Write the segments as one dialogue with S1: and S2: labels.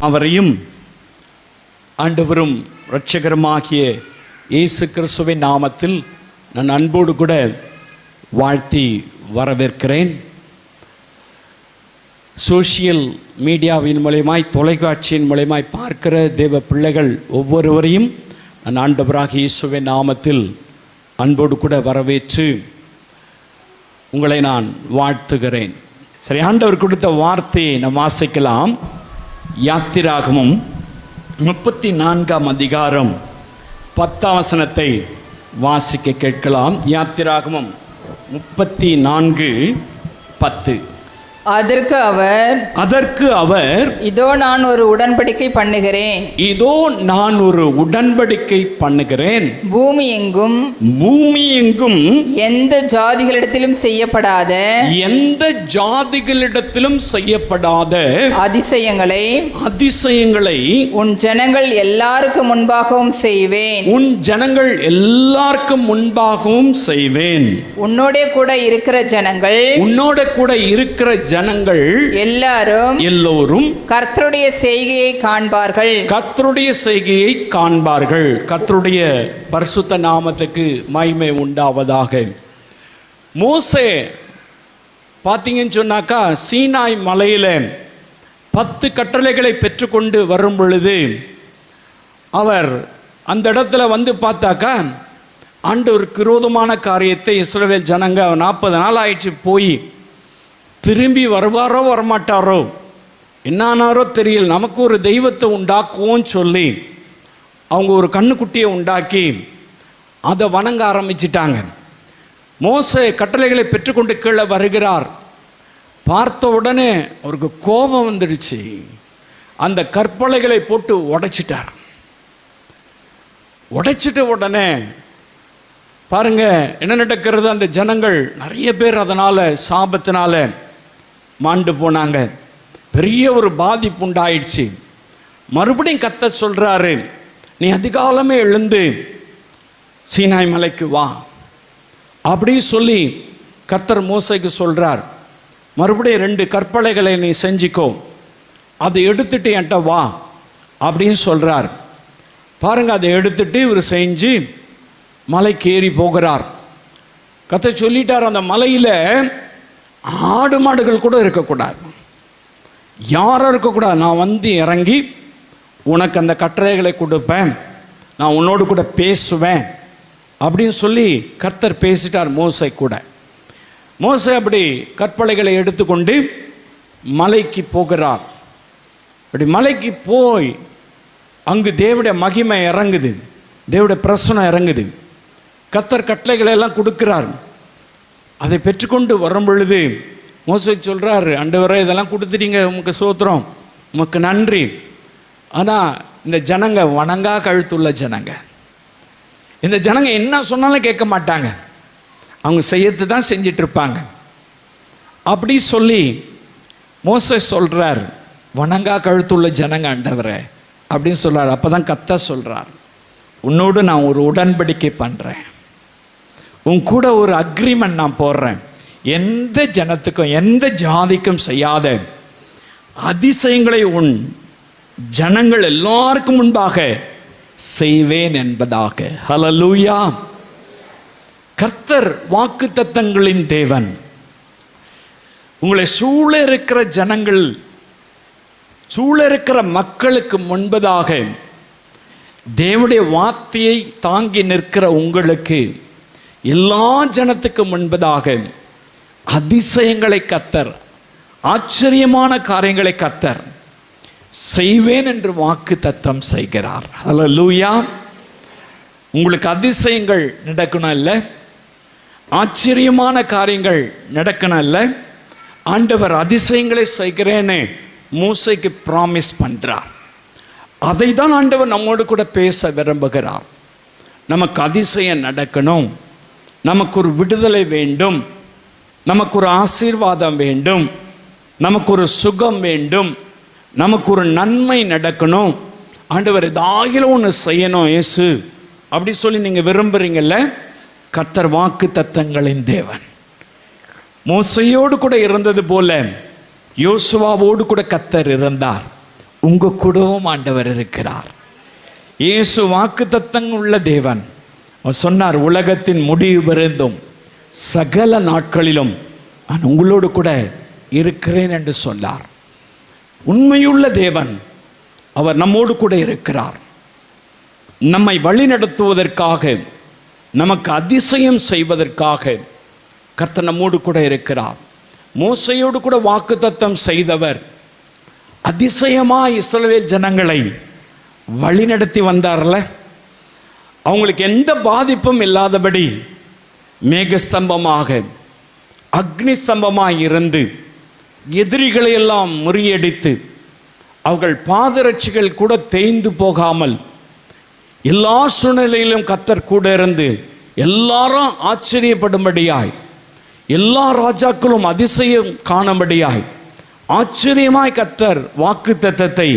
S1: அவரையும் ஆண்டவரும் இரட்சகருமாகிய இயேசு கிறிஸ்துவின் நாமத்தில் நான் அன்போடு கூட வாழ்த்தி வரவேற்கிறேன். சோஷியல் மீடியாவின் மூலமாய், தொலைக்காட்சியின் மூலமாய் பார்க்கிற தேவ பிள்ளைகள் ஒவ்வொருவரையும் நான் ஆண்டவராகிய இயேசுவின் நாமத்தில் அன்போடு கூட வரவேற்று உங்களை நான் வாழ்த்துகிறேன். சரி, ஆண்டவர் கொடுத்த வார்த்தையை நாம் வாசிக்கலாம். யாத்திராகமம் 34ஆம் அதிகாரம் 10ஆம் வசனத்தை வாசிக்க கேட்கலாம். யாத்திராகமம் 34:10.
S2: அதற்கு அவர்
S1: இதோ நான் ஒரு உடன்படிக்கை பண்ணுகிறேன் பூமி எங்கும் எந்த ஜாதிகளிடத்திலும் செய்யப்படாத அதிசயங்களை உன் ஜனங்கள் எல்லாருக்கும் முன்பாகவும் செய்வேன். உன்னோட கூட இருக்கிற ஜனங்கள் எல்லோரும் கர்த்தருடைய செய்கையை காண்பார்கள். கர்த்தருடைய பரிசுத்த நாமத்துக்கு மகிமை உண்டாவதாக. மோசே பார்த்தீங்கன்னு சொன்னாக்கா, சீனாய் மலையில 10 கட்டளைகளை பெற்றுக்கொண்டு வரும் பொழுது அவர் அந்த இடத்துல வந்து பார்த்தாக்கா, ஆண்டவருக்கு விரோதமான காரியத்தை இஸ்ரவேல் ஜனங்க 40 நாள் ஆயிடுச்சு போய் திரும்பி வருவாரோ வரமாட்டாரோ, என்னானாரோ தெரியல, நமக்கு ஒரு தெய்வத்தை உண்டாக்குவோன்னு சொல்லி அவங்க ஒரு கண்ணுக்குட்டியை உண்டாக்கி அதை வணங்க ஆரம்பிச்சிட்டாங்க. மோசே கட்டளைகளை பெற்றுக்கொண்டு கீழே வருகிறார். பார்த்த உடனே அவருக்கு கோபம் வந்துடுச்சு. அந்த கற்பலைகளை போட்டு உடைச்சிட்ட உடனே பாருங்க என்ன நடக்கிறது. அந்த ஜனங்கள் நிறைய பேர் அதனால சாபத்தினால மாண்டு போனாங்க. பெரிய ஒரு பாதிப்பு உண்டாயிடுச்சு. மறுபடியும் கர்த்தர் சொல்றாரு, நீ அதிகாலமே எழுந்து சீனாய் மலைக்கு வா அப்படி சொல்லி கர்த்தர் மோசேக்கு சொல்றார். மறுபடியும் 2 கற்பலைகளை நீ செஞ்சிக்கோ, அதை எடுத்துட்டு என்கிட்ட வா அப்படின்னு சொல்றார். பாருங்க, அதை எடுத்துட்டு இவர் செஞ்சு மலைக்கு ஏறி போகிறார். கர்த்தர் சொல்லிட்டார், அந்த மலையில ஆடு மாடுகள் கூட இருக்கக்கூடாது, யாரும் இருக்கக்கூடாது. நான் வந்து இறங்கி உனக்கு அந்த கட்டளைகளை கொடுப்பேன், நான் உன்னோடு கூட பேசுவேன் அப்படின்னு சொல்லி கர்த்தர் பேசிட்டார் மோசே கூட. மோசே அப்படி கற்பலைகளை எடுத்துக்கொண்டு மலைக்கு போகிறார். அப்படி மலைக்கு போய் அங்கு தேவனுடைய மகிமை இறங்குது, தேவனுடைய பிரசனம் இறங்குது. கர்த்தர் கட்டளைகளை எல்லாம் கொடுக்கிறார். அதை பெற்றுக்கொண்டு வரும் பொழுது மோசே சொல்கிறார், ஆண்டவரே இதெல்லாம் கொடுத்துட்டீங்க, உமக்கு ஸ்தோத்திரம், உமக்கு நன்றி. ஆனால் இந்த ஜனங்க வணங்கா கழுத்துள்ள ஜனங்க, இந்த ஜனங்க என்ன சொன்னாலும் கேட்க மாட்டாங்க, அவங்க செய்யறது தான் செஞ்சிட்டு இருப்பாங்க அப்படி சொல்லி மோசே சொல்கிறார், வணங்கா கழுத்துள்ள ஜனங்க ஆண்டவரே அப்படின்னு சொல்கிறார். அப்போ தான் கர்த்தர் சொல்கிறார், உன்னோடு நான் ஒரு உடன்படிக்கை பண்ணுறேன், உன் கூட ஒரு அக்ரிமெண்ட் நான் போடுறேன். எந்த ஜனத்துக்கும் எந்த ஜாதிக்கும் செய்யாத அதிசயங்களை உன் ஜனங்கள் எல்லாருக்கும் முன்பாக செய்வேன் என்பதாக. ஹல்லேலூயா. கர்த்தர் வாக்குத்தத்தங்களின் தேவன். உங்களை சூழ இருக்கிற ஜனங்கள், சூழ இருக்கிற மக்களுக்கு முன்பதாக தேவனுடைய வார்த்தையை தாங்கி நிற்கிற உங்களுக்கு எல்லா ஜனத்துக்கு முன்பதாக அதிசயங்களை கர்த்தர், ஆச்சரியமான காரியங்களை கர்த்தர் செய்வேன் என்று வாக்கு தத்தம் செய்கிறார். ஹல்லேலூயா. உங்களுக்கு அதிசயங்கள் நடக்கணும் இல்லை, ஆச்சரியமான காரியங்கள் நடக்கணும் இல்லை, ஆண்டவர் அதிசயங்களை செய்கிறேன்னு மோசேக்கு ப்ராமிஸ் பண்றார். அதை தான் ஆண்டவர் நம்மோடு கூட பேச விரும்புகிறார். நமக்கு அதிசயம் நடக்கணும், நமக்கு ஒரு விடுதலை வேண்டும், நமக்கு ஒரு ஆசீர்வாதம் வேண்டும், நமக்கு ஒரு சுகம் வேண்டும், நமக்கு ஒரு நன்மை நடக்கணும். ஆண்டவர் ஏதாகிலும் ஒன்று செய்யணும் இயேசு அப்படி சொல்லி நீங்கள் விரும்புகிறீங்கல்ல. கர்த்தர் வாக்கு தத்தங்களின் தேவன். மோசையோடு கூட இருந்தது போல யோசுவாவோடு கூட கர்த்தர் இருந்தார். உங்க கூடவும் ஆண்டவர் இருக்கிறார். இயேசு வாக்குத்தத்தங்கள் உள்ள தேவன். அவர் சொன்னார், உலகத்தின் முடிவு பெருந்தும் சகல நாட்களிலும் நான் உங்களோடு கூட இருக்கிறேன் என்று சொன்னார். உண்மையுள்ள தேவன். அவர் நம்மோடு கூட இருக்கிறார். நம்மை வழிநடத்துவதற்காக, நமக்கு அதிசயம் செய்வதற்காக கர்த்தர் நம்மோடு கூட இருக்கிறார். மோசையோடு கூட வாக்குத்தத்தம் செய்தவர் அதிசயமாக இஸ்ரவேல் ஜனங்களை வழிநடத்தி வந்தார்ல. அவங்களுக்கு எந்த பாதிப்பும் இல்லாதபடி மேகஸ்தம்பமாக, அக்னி ஸ்தம்பமாக இருந்து எதிரிகளை எல்லாம் முறியடித்து, அவர்கள் பாதரட்சிகள் கூட தேய்ந்து போகாமல் எல்லா சூழ்நிலையிலும் கர்த்தர் கூட இருந்து எல்லாரும் ஆச்சரியப்படும்படியாய், எல்லா ராஜாக்களும் அதிசயம் காணும்படியாய் ஆச்சரியமாய் கர்த்தர் வாக்குத்தத்தத்தை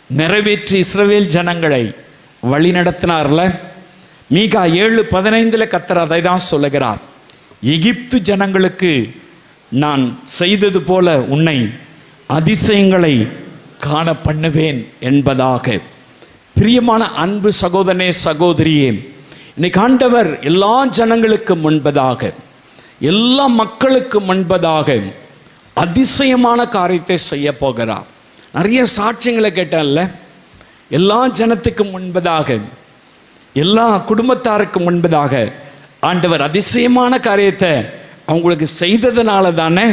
S1: நிறைவேற்றி இஸ்ரவேல் ஜனங்களை வழி நடத்தினார்ல. மீகா 7:15 கர்த்தர் அதை தான் சொல்லுகிறார். எகிப்து ஜனங்களுக்கு நான் செய்தது போல உன்னை அதிசயங்களை காண பண்ணுவேன் என்பதாக. பிரியமான அன்பு சகோதரனே, சகோதரியே, இன்னைக்கு ஆண்டவர் எல்லா ஜனங்களுக்கு முன்பதாக, எல்லா மக்களுக்கு முன்பதாக அதிசயமான காரியத்தை செய்ய போகிறார். நிறைய சாட்சியங்களை கேட்டால, எல்லா ஜனத்துக்கு முன்பதாக, எல்லா குடும்பத்தாருக்கு முன்பதாக ஆண்டவர் அதிசயமான காரியத்தை அவங்களுக்கு செய்ததுனால தானே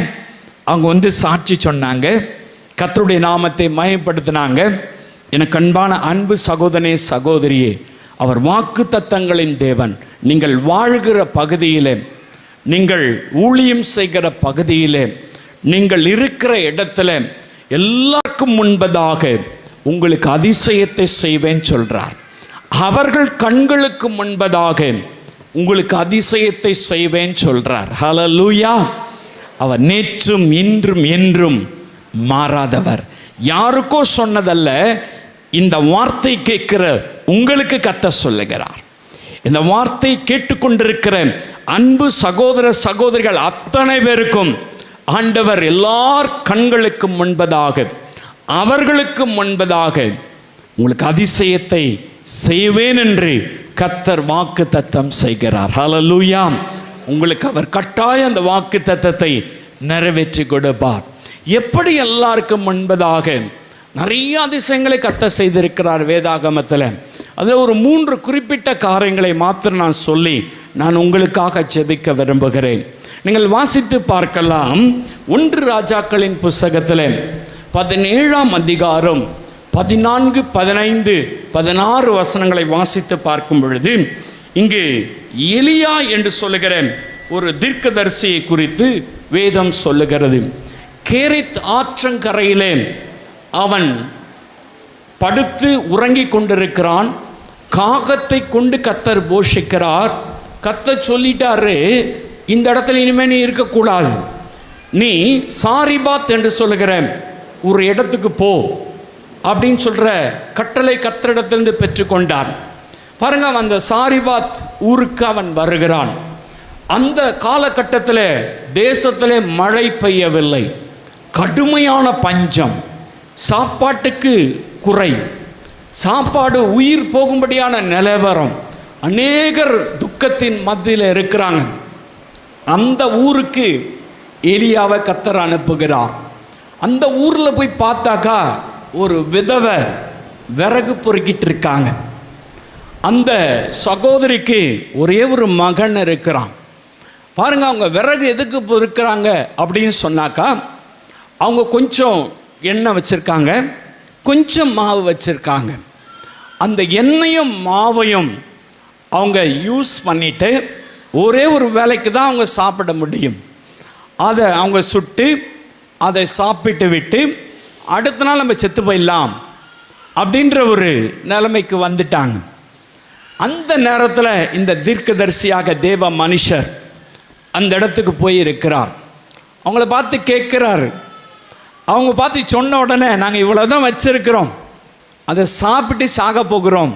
S1: அவங்க சாட்சி சொன்னாங்க, கர்த்தருடைய நாமத்தை மகிமைப்படுத்தினாங்க. எனக்கு அன்பான அன்பு சகோதரனே, சகோதரியே, அவர் வாக்குத்தத்தங்களின் தேவன். நீங்கள் வாழ்கிற பகுதியிலே, நீங்கள் ஊழியம் செய்கிற பகுதியிலே, நீங்கள் இருக்கிற இடத்துல எல்லாருக்கும் முன்பதாக உங்களுக்கு அதிசயத்தை செய்வேன் சொல்றார். அவர்கள் கண்களுக்கு முன்பதாக உங்களுக்கு அதிசயத்தை செய்வேன் சொல்றார். ஹல்லேலூயா. அவர் நேற்றும் இன்றும் என்றும் மாறாதவர். யாருக்கோ சொன்னதல்ல, இந்த வார்த்தை கேட்கிற உங்களுக்கு கர்த்தர் சொல்லுகிறார். இந்த வார்த்தை கேட்டுக்கொண்டிருக்கிற அன்பு சகோதர சகோதரிகள் அத்தனை பேருக்கும் ஆண்டவர் எல்லார் கண்களுக்கு முன்பதாக, அவர்களுக்கு முன்பதாக உங்களுக்கு அதிசயத்தை செய்வேன் என்று கர்த்தர் வாக்கு தத்தம் செய்கிறார். ஹல்லேலூயா. உங்களுக்கு அவர் கட்டாயம் அந்த வாக்கு தத்தத்தை நிறைவேற்றி கொடுப்பார். எப்படி எல்லாருக்கும் முன்பதாக நிறைய அதிசயங்களை கர்த்தர் செய்திருக்கிறார் வேதாகமத்தில். அதில் ஒரு 3 குறிப்பிட்ட காரியங்களை மாத்திரம் நான் சொல்லி நான் உங்களுக்காக ஜெபிக்க விரும்புகிறேன். நீங்கள் வாசித்து பார்க்கலாம். 1 ராஜாக்களின் புஸ்தகத்தில் 17ஆம் அதிகாரம் 14, 15, 16 வசனங்களை வாசித்து பார்க்கும் பொழுது, இங்கு எலியா என்று சொல்லுகிற ஒரு தீர்க்கதரிசியை குறித்து வேதம் சொல்லுகிறது. கேரித் ஆற்றங்கரையிலே அவன் படுத்து உறங்கிக் கொண்டிருக்கிறான். காகத்தை கொண்டு கர்த்தர் போஷிக்கிறார். கர்த்தர் சொல்லிட்டாரு, இந்த இடத்துல இனிமே நீ இருக்கக்கூடாது, நீ சாரிபாத் என்று சொல்லுகிற ஒரு இடத்துக்கு போ அப்படின்னு சொல்ற கட்டளை கர்த்தரிடத்திலிருந்து பெற்றுக்கொண்டான். பாருங்க, அந்த சாரிபாத் ஊருக்கு அவன் வருகிறான். அந்த காலகட்டத்தில் தேசத்திலே மழை பெய்யவில்லை, கடுமையான பஞ்சம், சாப்பாட்டுக்கு குறை, சாப்பாடு உயிர் போகும்படியான நிலவரம், அநேகர் துக்கத்தின் மத்தியில் இருக்கிறாங்க. அந்த ஊருக்கு எலியாவை கர்த்தர் அனுப்புகிறார். அந்த ஊரில் போய் பார்த்தாக்கா ஒரு விதவை விறகு பொறுக்கிட்டு இருக்காங்க. அந்த சகோதரிக்கு ஒரே ஒரு மகன் இருக்கிறான். பாருங்க, அவங்க விறகு எதுக்கு பொறுக்கிறாங்க அப்படின்னு சொன்னாக்கா, அவங்க கொஞ்சம் எண்ணெய் வச்சுருக்காங்க, கொஞ்சம் மாவு வச்சுருக்காங்க. அந்த எண்ணெயும் மாவையும் அவங்க யூஸ் பண்ணிவிட்டு ஒரே ஒரு வேலைக்கு தான் அவங்க சாப்பிட முடியும். அதை அவங்க சுட்டு அதை சாப்பிட்டு விட்டு அடுத்த நாள் நம்ம செத்து போயிடலாம் அப்படின்ற ஒரு நிலைமைக்கு வந்துட்டாங்க. அந்த நேரத்தில் இந்த தீர்க்கதரிசியாக தேவ மனுஷர் அந்த இடத்துக்கு போய் இருக்கிறார். அவங்கள பார்த்து கேட்குறாரு. அவங்க பார்த்து சொன்ன உடனே, நாங்கள் இவ்வளோ தான் வச்சுருக்கிறோம், அதை சாப்பிட்டு சாக போகிறோம்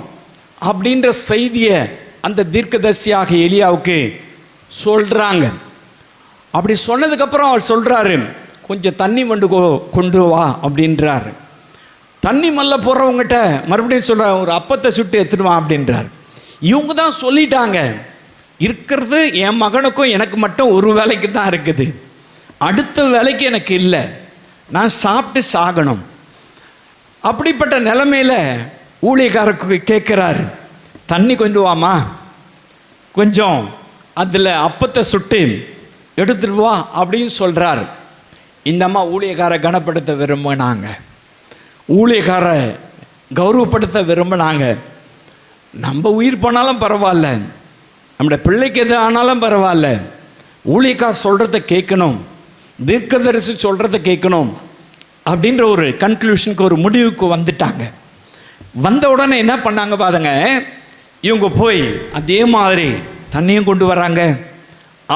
S1: அப்படின்ற செய்தியை அந்த தீர்க்கதரிசியாக எலியாவுக்கு சொல்கிறாங்க. அப்படி சொன்னதுக்கப்புறம் அவர் சொல்கிறாரு, கொஞ்சம் தண்ணி கொண்டு வா அப்படின்றாரு. தண்ணி மல்ல போகிறவங்ககிட்ட மறுபடியும் சொல்கிற ஒரு அப்பத்தை சுட்டு எடுத்துடுவான் அப்படின்றார். இவங்க தான் சொல்லிட்டாங்க, இருக்கிறது என் மகனுக்கும் எனக்கு மட்டும் ஒரு வேலைக்கு தான் இருக்குது, அடுத்த வேலைக்கு எனக்கு இல்லை, நான் சாப்பிட்டு சாகணும். அப்படிப்பட்ட நிலைமையில் ஊழியக்காரருக்கு கேட்குறாரு, தண்ணி கொண்டு வாமா, கொஞ்சம் அதில் அப்பத்தை சுட்டு எடுத்துட்டு வா அப்படின்னு சொல்கிறார். இந்த அம்மா ஊழியக்கார கனப்படுத்த விரும்பினாங்க, ஊழியக்கார கௌரவப்படுத்த விரும்பினாங்க. நம்ம உயிர் போனாலும் பரவாயில்ல, நம்முடைய பிள்ளைக்கு எது ஆனாலும் பரவாயில்ல, ஊழியக்கார் சொல்கிறத கேட்கணும், தீர்க்கதரிசி சொல்கிறத கேட்கணும் அப்படின்ற ஒரு கன்க்ளூஷனுக்கு, ஒரு முடிவுக்கு வந்துட்டாங்க. வந்த உடனே என்ன பண்ணாங்க பாருங்க, இவங்க போய் அதே மாதிரி தண்ணியும் கொண்டு வராங்க,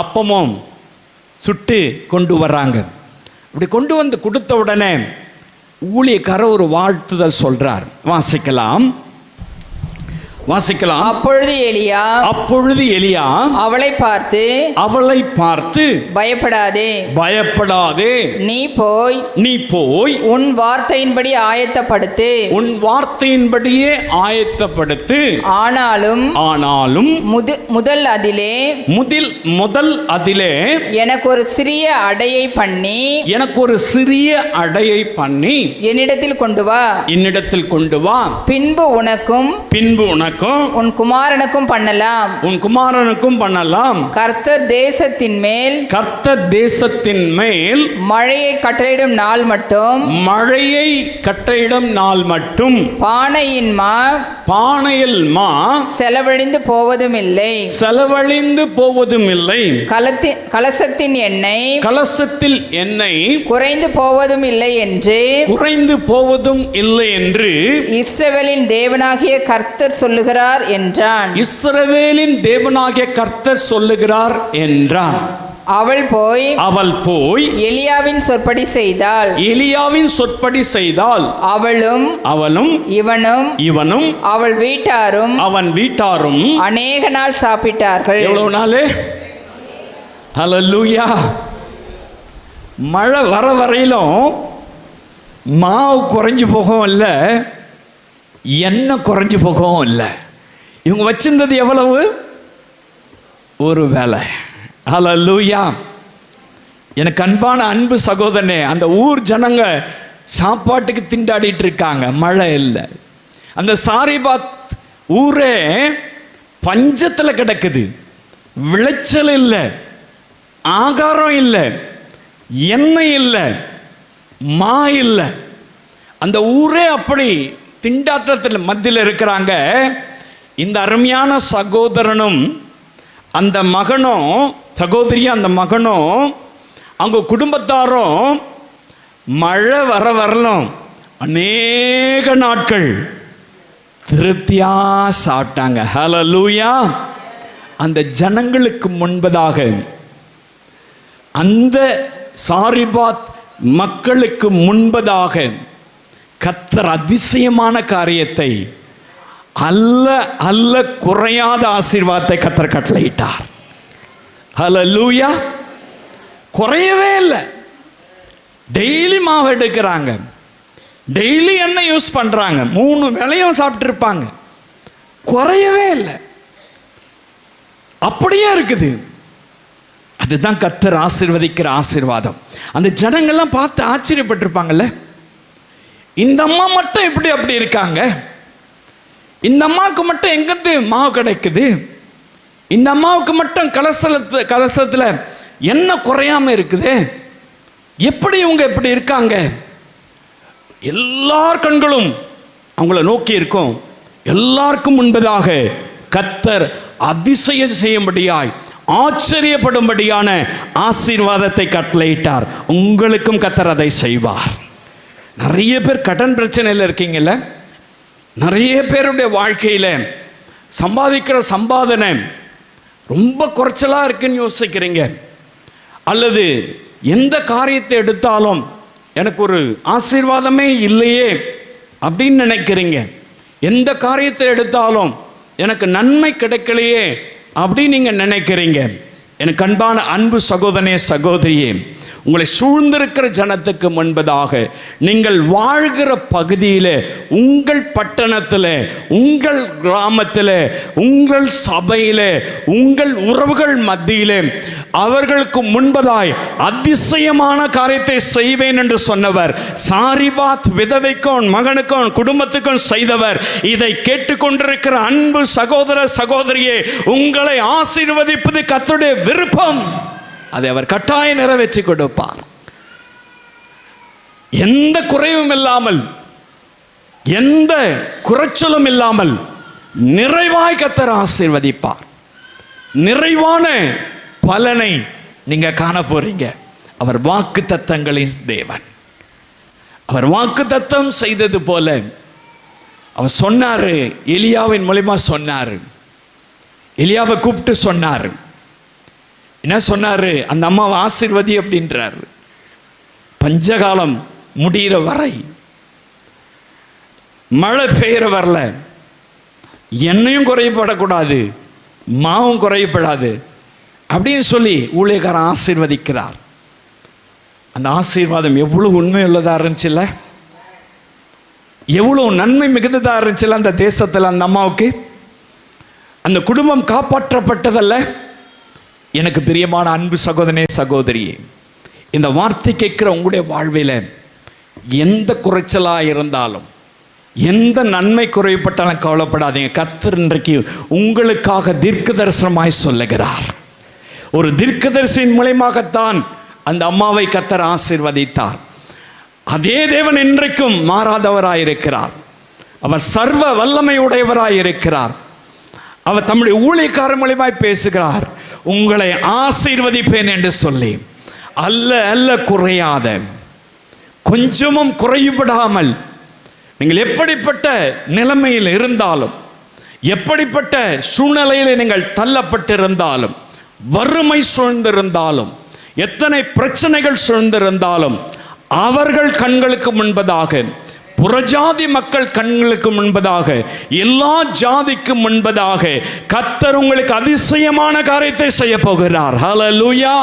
S1: அப்பமும் சுட்டு கொண்டு வர்றாங்க. இப்படி கொண்டு வந்து கொடுத்த உடனே ஊழியக்காரர் ஒரு வாழ்த்துதல் சொல்றார். வாசிக்கலாம். அப்பொழுது எலியா
S2: அவளை பார்த்து
S1: பயப்படாதே,
S2: நீ
S1: போய்
S2: உன் வார்த்தையின்படி
S1: ஆயத்தப்படுத்து. ஆனாலும்
S2: முதல்
S1: அதிலே
S2: எனக்கு ஒரு சிறிய அடையை பண்ணி என்னிடத்தில் கொண்டு வா, பின்பு உனக்கும் உன் குமாரனுக்கும் பண்ணலாம். கர்த்தர் தேசத்தின் மேல் மழையை கட்டளையிடும் நாள் மட்டும் பானையில் மா செலவழிந்து போவதும் இல்லை, கலசத்தில் எண்ணெய் குறைந்து போவதும் இல்லை என்று இஸ்ரவேலின் தேவனாகிய கர்த்தர் சொல்லுகிறார் என்றான். அவள் போய் எலியாவின் சொற்படி செய்தாள். அவளும் இவனும் அவன் வீட்டாரும் அநேக நாள் சாப்பிட்டார்கள்.
S1: எவ்வளவு நாள்? ஹல்லேலூயா. மழை வர வரையிலும் மாவு குறைஞ்சு போகவும் இல்லை, எண்ணெய் குறைஞ்சு போகவும் இல்லை. இவங்க வச்சிருந்தது எவ்வளவு? ஒரு வேலை. ஹல்லேலூயா. எனக்கு அன்பு சகோதரனே, அந்த ஊர் ஜனங்க சாப்பாட்டுக்கு திண்டாடிட்டு இருக்காங்க, மழை இல்லை. அந்த சாரிபாத் ஊரே பஞ்சத்தில் கிடக்குது, விளைச்சல் இல்லை, ஆகாரம் இல்லை, எண்ணெய் இல்லை, மா இல்லை. அந்த ஊரே அப்படி திண்டாட்டத்தில் மத்தியில் இருக்கிறாங்க. இந்த அருமையான சகோதரனும் அந்த மகனும், சகோதரியும் அந்த மகனும் அவங்க குடும்பத்தாரும் மழை வரலும் அநேக நாட்கள் திருப்தியா சாப்பிட்டாங்க. ஹல்லேலூயா. அந்த ஜனங்களுக்கு முன்பதாக, அந்த சாரிபாத் மக்களுக்கு முன்பதாக கர்த்தர் அதிசயமான காரியத்தை, அல்ல குறையாத ஆசீர்வாதத்தை கர்த்தர் கட்டளையிட்டார். ஹல்லேலூயா. குறையவே இல்லை. டெய்லி மாவு எடுக்கிறாங்க, டெய்லி எண்ணெய் யூஸ் பண்றாங்க, 3 வேளையும் சாப்பிட்டு இருப்பாங்க, குறையவே இல்லை, அப்படியே இருக்குது. அதுதான் கர்த்தர் ஆசீர்வதிக்கிற ஆசீர்வாதம். அந்த ஜனங்கள்லாம் பார்த்து ஆச்சரியப்பட்டிருப்பாங்கல்ல, இந்த அம்மா மட்டும் எப்படி அப்படி இருக்காங்க, இந்த அம்மாவுக்கு மட்டும் எங்கிருந்து மாவு கிடைக்குது, இந்த அம்மாவுக்கு மட்டும் கலசத்தில் என்ன குறையாம இருக்குது, எப்படி இவங்க எப்படி இருக்காங்க? எல்லார் கண்களும் அவங்கள நோக்கி இருக்கும். எல்லாருக்கும் முன்பதாக கர்த்தர் அதிசயம் செய்யும்படியாய், ஆச்சரியப்படும்படியான ஆசீர்வாதத்தை கட்டளையிட்டார். உங்களுக்கும் கர்த்தர் அதை செய்வார். நிறைய பேர் கடன் பிரச்சனையில் இருக்கீங்கல்ல, நிறைய பேருடைய வாழ்க்கையில் சம்பாதிக்கிற சம்பாதனை ரொம்ப குறைச்சலாக இருக்குன்னு யோசிக்கிறீங்க, அல்லது எந்த காரியத்தை எடுத்தாலும் எனக்கு ஒரு ஆசீர்வாதமே இல்லையே அப்படின்னு நினைக்கிறீங்க, எந்த காரியத்தை எடுத்தாலும் எனக்கு நன்மை கிடைக்கலையே அப்படின்னு நீங்கள் நினைக்கிறீங்க. எனக்கு அன்பான அன்பு சகோதரனே, சகோதரியே, உங்களை சூழ்ந்திருக்கிற ஜனத்துக்கு முன்பதாக, நீங்கள் வாழ்கிற பகுதியில், உங்கள் பட்டணத்தில், உங்கள் கிராமத்தில், உங்கள் சபையில், உங்கள் உறவுகள் மத்தியிலே அவர்களுக்கு முன்பதாய் அதிசயமான காரியத்தை செய்வேன் என்று சொன்னவர், சாரிபாத் விதவைக்கும் மகனுக்கும் குடும்பத்துக்கும் செய்தவர். இதை கேட்டுக்கொண்டிருக்கிற அன்பு சகோதர சகோதரியே, உங்களை ஆசீர்வதிப்பது கர்த்தருடைய விருப்பம். அதை அவர் கட்டாயம் நிறைவேற்றி கொடுப்பார். எந்த குறைவும் இல்லாமல், எந்த குறைச்சலும் இல்லாமல் நிறைவாய் கர்த்தர் ஆசீர்வதிப்பார். நிறைவான பலனை நீங்க காண போறீங்க. அவர் வாக்குத்தத்தங்களின் தேவன். அவர் வாக்குத்தத்தம் செய்தது போல அவர் சொன்னாரு, எலியாவின் மூலமா சொன்னாரு. எலியாவை கூப்பிட்டு சொன்னாரு. என்ன சொன்னாரு? அந்த அம்மாவை ஆசீர்வதி அப்படின்றாரு. பஞ்சகாலம் முடிகிற வரை, மழை பெய்கிற வரல, எண்ணெயும் குறையப்படக்கூடாது, மாவும் குறையப்படாது அப்படின்னு சொல்லி ஊழியக்காரன் ஆசீர்வதிக்கிறார். அந்த ஆசீர்வாதம் எவ்வளவு உண்மை உள்ளதா இருந்துச்சுல்ல, எவ்வளவு நன்மை மிகுந்ததா இருந்துச்சுல்ல அந்த தேசத்தில். அந்த அம்மாவுக்கு அந்த குடும்பம் காப்பாற்றப்பட்டதல்ல. எனக்கு பிரியமான அன்பு சகோதரனே சகோதரியே, இந்த வார்த்தை கேட்கிற உங்களுடைய வாழ்வில் எந்த குறைச்சலாக இருந்தாலும், எந்த நன்மை குறைப்பட்டாலும் கவலைப்படாதீங்க. கர்த்தர் இன்றைக்கு உங்களுக்காக தீர்க்க தரிசனமாய் சொல்லுகிறார். ஒரு தீர்க்கதரிசியின் மூலமாகத்தான் அந்த அம்மாவை கர்த்தர் ஆசீர்வதித்தார். அதே தேவன் இன்றைக்கும் மாறாதவராயிருக்கிறார். அவர் சர்வ வல்லமை உடையவராயிருக்கிறார். அவர் தம்முடைய ஊழியக்காரர் மூலமாய் பேசுகிறார். உங்களை ஆசீர்வதிப்பேன் என்று சொல்லி, அல்ல அல்ல குறையாத, கொஞ்சமும் குறைபடாமல், நீங்கள் எப்படிப்பட்ட நிலைமையில் இருந்தாலும், எப்படிப்பட்ட சூழ்நிலையில் நீங்கள் தள்ளப்பட்டிருந்தாலும், வறுமை சூழ்ந்திருந்தாலும், எத்தனை பிரச்சனைகள் சூழ்ந்திருந்தாலும், அவர்கள் கண்களுக்கு முன்பதாக, புறஜாதி மக்கள் கண்களுக்கு முன்பதாக, எல்லா ஜாதிக்கு முன்பதாக கர்த்தர் உங்களுக்கு அதிசயமான காரியத்தை செய்ய போகிறார். ஹல்லேலூயா.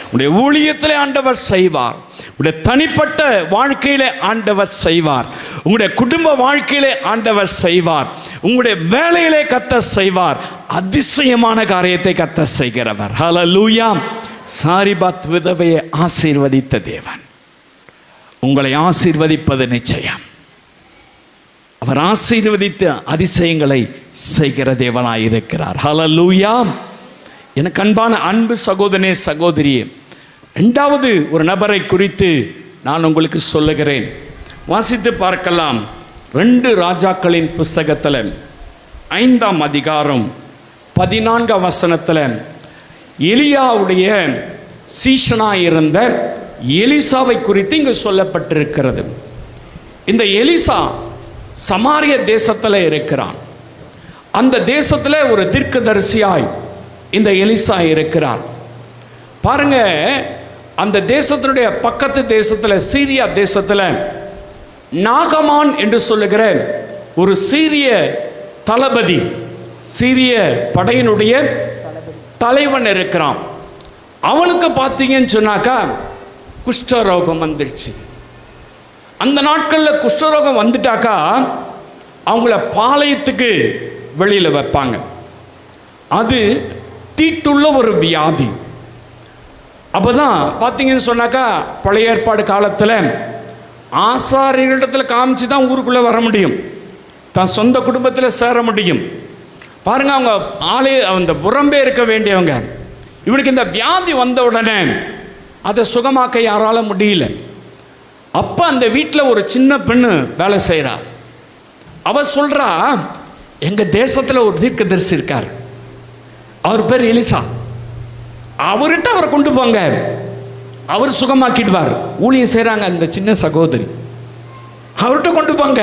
S1: உங்களுடைய ஊழியத்திலே ஆண்டவர் செய்வார். உங்களுடைய தனிப்பட்ட வாழ்க்கையிலே ஆண்டவர் செய்வார். உங்களுடைய குடும்ப வாழ்க்கையிலே ஆண்டவர் செய்வார். உங்களுடைய வேலையிலே கர்த்தர் செய்வார். அதிசயமான காரியத்தை கர்த்தர் செய்கிறவர். ஹல்லேலூயா. சாரிபாத் விதவையை ஆசீர்வதித்த தேவன் உங்களை ஆசீர்வதிப்பது நிச்சயம். அவர் ஆசீர்வதித்த அதிசயங்களை செய்கிற தேவனாயிருக்கிறார். ஹல்லேலூயா. எனக்கு அன்பான அன்பு சகோதரனே சகோதரியே, இரண்டாவது ஒரு நபரை குறித்து நான் உங்களுக்கு சொல்லுகிறேன். வாசித்து பார்க்கலாம். 2 ராஜாக்களின் புஸ்தகத்தில் 5ஆம் அதிகாரம் 14ஆம் வசனத்தில் எலியாவுடைய சீஷனாயிருந்த எலிசாவை குறித்து இங்கு சொல்லப்பட்டிருக்கிறது. இந்த எலிசா சமாரிய தேசத்தில் இருக்கிறான். அந்த தேசத்தில் ஒரு தீர்க்கதரிசியாய் இந்த எலிசா இருக்கிறார். பாருங்க, அந்த தேசத்தினுடைய பக்கத்து தேசத்தில், சீரியா தேசத்தில் நாகமான் என்று சொல்லுகிற ஒரு சீரிய தளபதி, சீரிய படையினுடைய தலைவன் இருக்கிறான். அவனுக்கு பார்த்தீங்கன்னு சொன்னாக்கா குஷ்டரோகம் வந்துடுச்சு. அந்த நாட்களில் குஷ்டரோகம் வந்துட்டாக்கா அவங்கள பாளையத்துக்கு வெளியில் வைப்பாங்க. அது தீட்டுள்ள ஒரு வியாதி. அப்போ தான் பார்த்தீங்கன்னு சொன்னாக்கா பழைய ஏற்பாடு காலத்தில் ஆசாரியர்களிடத்தில் காமிச்சு தான் ஊருக்குள்ளே வர முடியும், தான் சொந்த குடும்பத்தில் சேர முடியும். பாருங்க, அவங்க அந்த புறம்பே இருக்க வேண்டியவங்க. இவனுக்கு இந்த வியாதி வந்த உடனே அதை சுகமாக்க யாரால முடியல. அப்போ அந்த வீட்டில் ஒரு சின்ன பெண்ணு வேலை செய்கிறா. அவ சொல்கிறா, எங்கள் தேசத்தில் ஒரு தீர்க்கதரிசி இருக்கார், அவர் பேர் எலிசா, அவர்கிட்ட அவரை கொண்டு போங்க, அவர் சுகமாக்கிடுவார். ஊழியம் செய்கிறாங்க அந்த சின்ன சகோதரி, அவர்கிட்ட கொண்டு போங்க,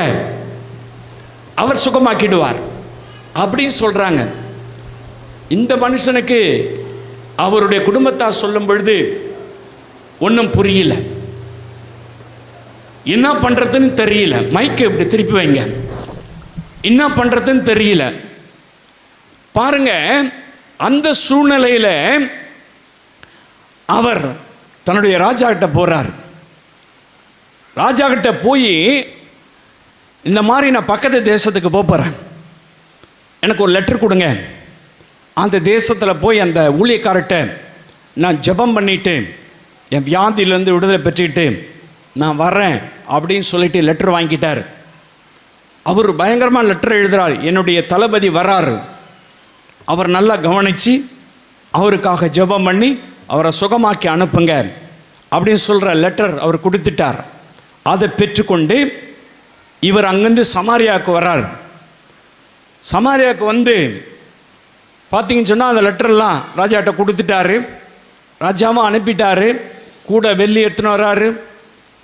S1: அவர் சுகமாக்கிடுவார் அப்படின்னு சொல்கிறாங்க. இந்த மனுஷனுக்கு அவருடைய குடும்பத்தார் சொல்லும் பொழுது ஒன்றும் புரியல, என்ன பண்ணுறதுன்னு தெரியல. மைக்கை இப்படி திருப்பி வைங்க, என்ன பண்ணுறதுன்னு தெரியல. பாருங்க, அந்த சூழ்நிலையில் அவர் தன்னுடைய ராஜா கிட்ட போகிறார். ராஜா கிட்ட போய், இந்த மாதிரி நான் பக்கத்து தேசத்துக்கு போகிறேன், எனக்கு ஒரு லெட்டர் கொடுங்க. அந்த தேசத்தில் போய் அந்த ஊழியக்காரர்கிட்ட நான் ஜெபம் பண்ணிட்டு என் வியாதியிலேருந்து விடுதலை பெற்றுக்கிட்டு நான் வரேன் அப்படின்னு சொல்லிட்டு லெட்டர் வாங்கிட்டார். அவர் பயங்கரமாக லெட்டர் எழுதுகிறார். என்னுடைய தளபதி வராரு, அவர் நல்லா கவனித்து அவருக்காக ஜெபம் பண்ணி அவரை சுகமாக்கி அனுப்புங்க அப்படின்னு சொல்கிற லெட்டர் அவர் கொடுத்துட்டார். அதை பெற்றுக்கொண்டு இவர் அங்கேருந்து சமாரியாவுக்கு வர்றார். சமாரியாவுக்கு வந்து பார்த்தீங்கன்னு சொன்னால் அந்த லெட்டர்லாம் ராஜாட்ட கொடுத்துட்டாரு. ராஜாவும் அனுப்பிட்டாரு. கூட வெள்ளி எடுத்துன்னு வர்றாரு,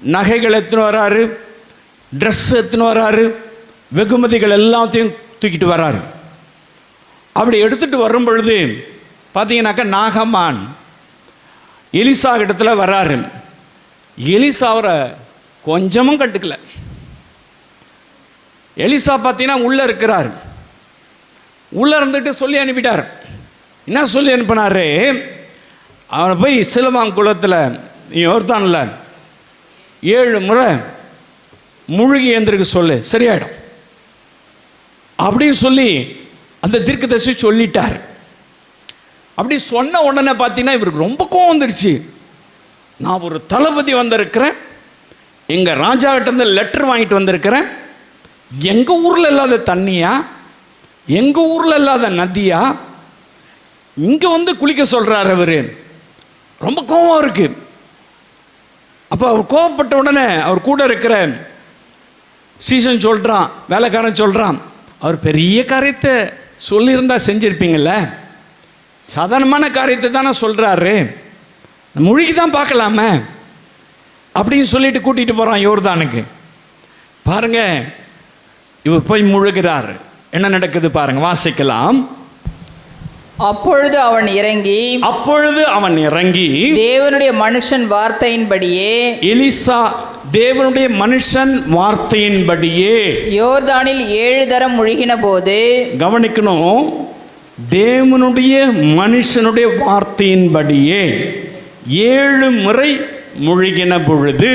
S1: நகைகள் எடுத்துன்னு வர்றாரு, ட்ரெஸ் எடுத்துன்னு வர்றாரு, வெகுமதிகள் எல்லாத்தையும் தூக்கிட்டு வர்றாரு. அப்படி எடுத்துகிட்டு வரும் பொழுது பார்த்தீங்கன்னாக்கா நாகமான் எலிசா இடத்துல வர்றாரு. எலிசா அவரை கொஞ்சமும் கட்டுக்கல. எலிசா பார்த்தீங்கன்னா உள்ளே இருக்கிறார். உள்ளே இருந்துட்டு சொல்லி அனுப்பிட்டார். என்ன சொல்லி அனுப்பினாரு? அவனை போய் சிலவாங்குளத்தில் யோர்தானில் 7 முறை முழுகி எழுந்திருக்க சொல்லு, சரியாயிடும் அப்படின்னு சொல்லி அந்த தீர்க்கதரிசி சொல்லிட்டார். அப்படி சொன்ன உடனே பார்த்தீங்கன்னா இவருக்கு ரொம்ப கோவம் வந்துடுச்சு. நான் ஒரு தளபதி வந்திருக்கிறேன், எங்கள் ராஜாவிட்ட லெட்டர் வாங்கிட்டு வந்திருக்கிறேன், எங்கள் ஊரில் இல்லாத தண்ணியா, எங்கள் ஊரில் இல்லாத நதியா, இங்கே வந்து குளிக்க சொல்கிறார் அவர். ரொம்ப கோபம் இருக்கு. அப்போ அவர் கோபப்பட்ட உடனே அவர் கூட இருக்கிற சீசன் சொல்கிறான், வேலைக்காரன் சொல்கிறான், அவர் பெரிய காரியத்தை சொல்லியிருந்தா செஞ்சுருப்பீங்கள்ல, சாதாரணமான காரியத்தை தானே சொல்கிறாரு, மொழிக்கு தான் பார்க்கலாமே அப்படின்னு சொல்லிட்டு கூட்டிகிட்டு போகிறான் யோர்தானுக்கு. பாருங்க, இவர் போய் முழுகிறார். என்ன நடக்குது பாருங்க, வாசிக்கலாம்.
S2: அப்பொழுது அவன் இறங்கி தேவனுடைய மனுஷன் வார்த்தையின்படியே, எலிசா
S1: தேவனுடைய மனுஷன் வார்த்தையின்படியே
S2: யோர்தானில் 7 தரம் முழுகின போது,
S1: கவனிக்கணும், தேவனுடைய மனுஷனுடைய வார்த்தையின்படியே 7 முறை முழுகின பொழுது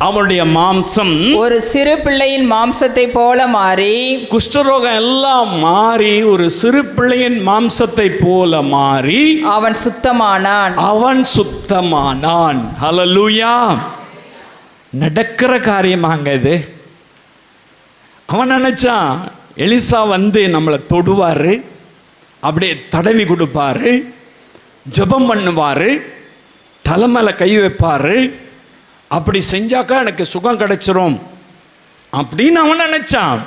S1: அவனுடைய மாம்சம்
S2: ஒரு சிறு பிள்ளையின் மாம்சத்தை போல மாறி,
S1: குஷ்டரோகம் எல்லாம் மாறி ஒரு சிறு பிள்ளையின் மாம்சத்தை போல மாறி
S2: அவன் சுத்தமானான்.
S1: ஹல்லேலூயா. நடக்கிற காரியமாங்க இது. அவன் நினைச்சான் எலிசா வந்து நம்மளை தொடுவார், அப்படியே தடவி கொடுப்பாரு, ஜெபம் பண்ணுவார், தலைமையில கை வைப்பார், அப்படி செஞ்சாக்கா எனக்கு சுகம் கிடைச்சிரும் அப்படின்னு அவன் நினைச்சான்.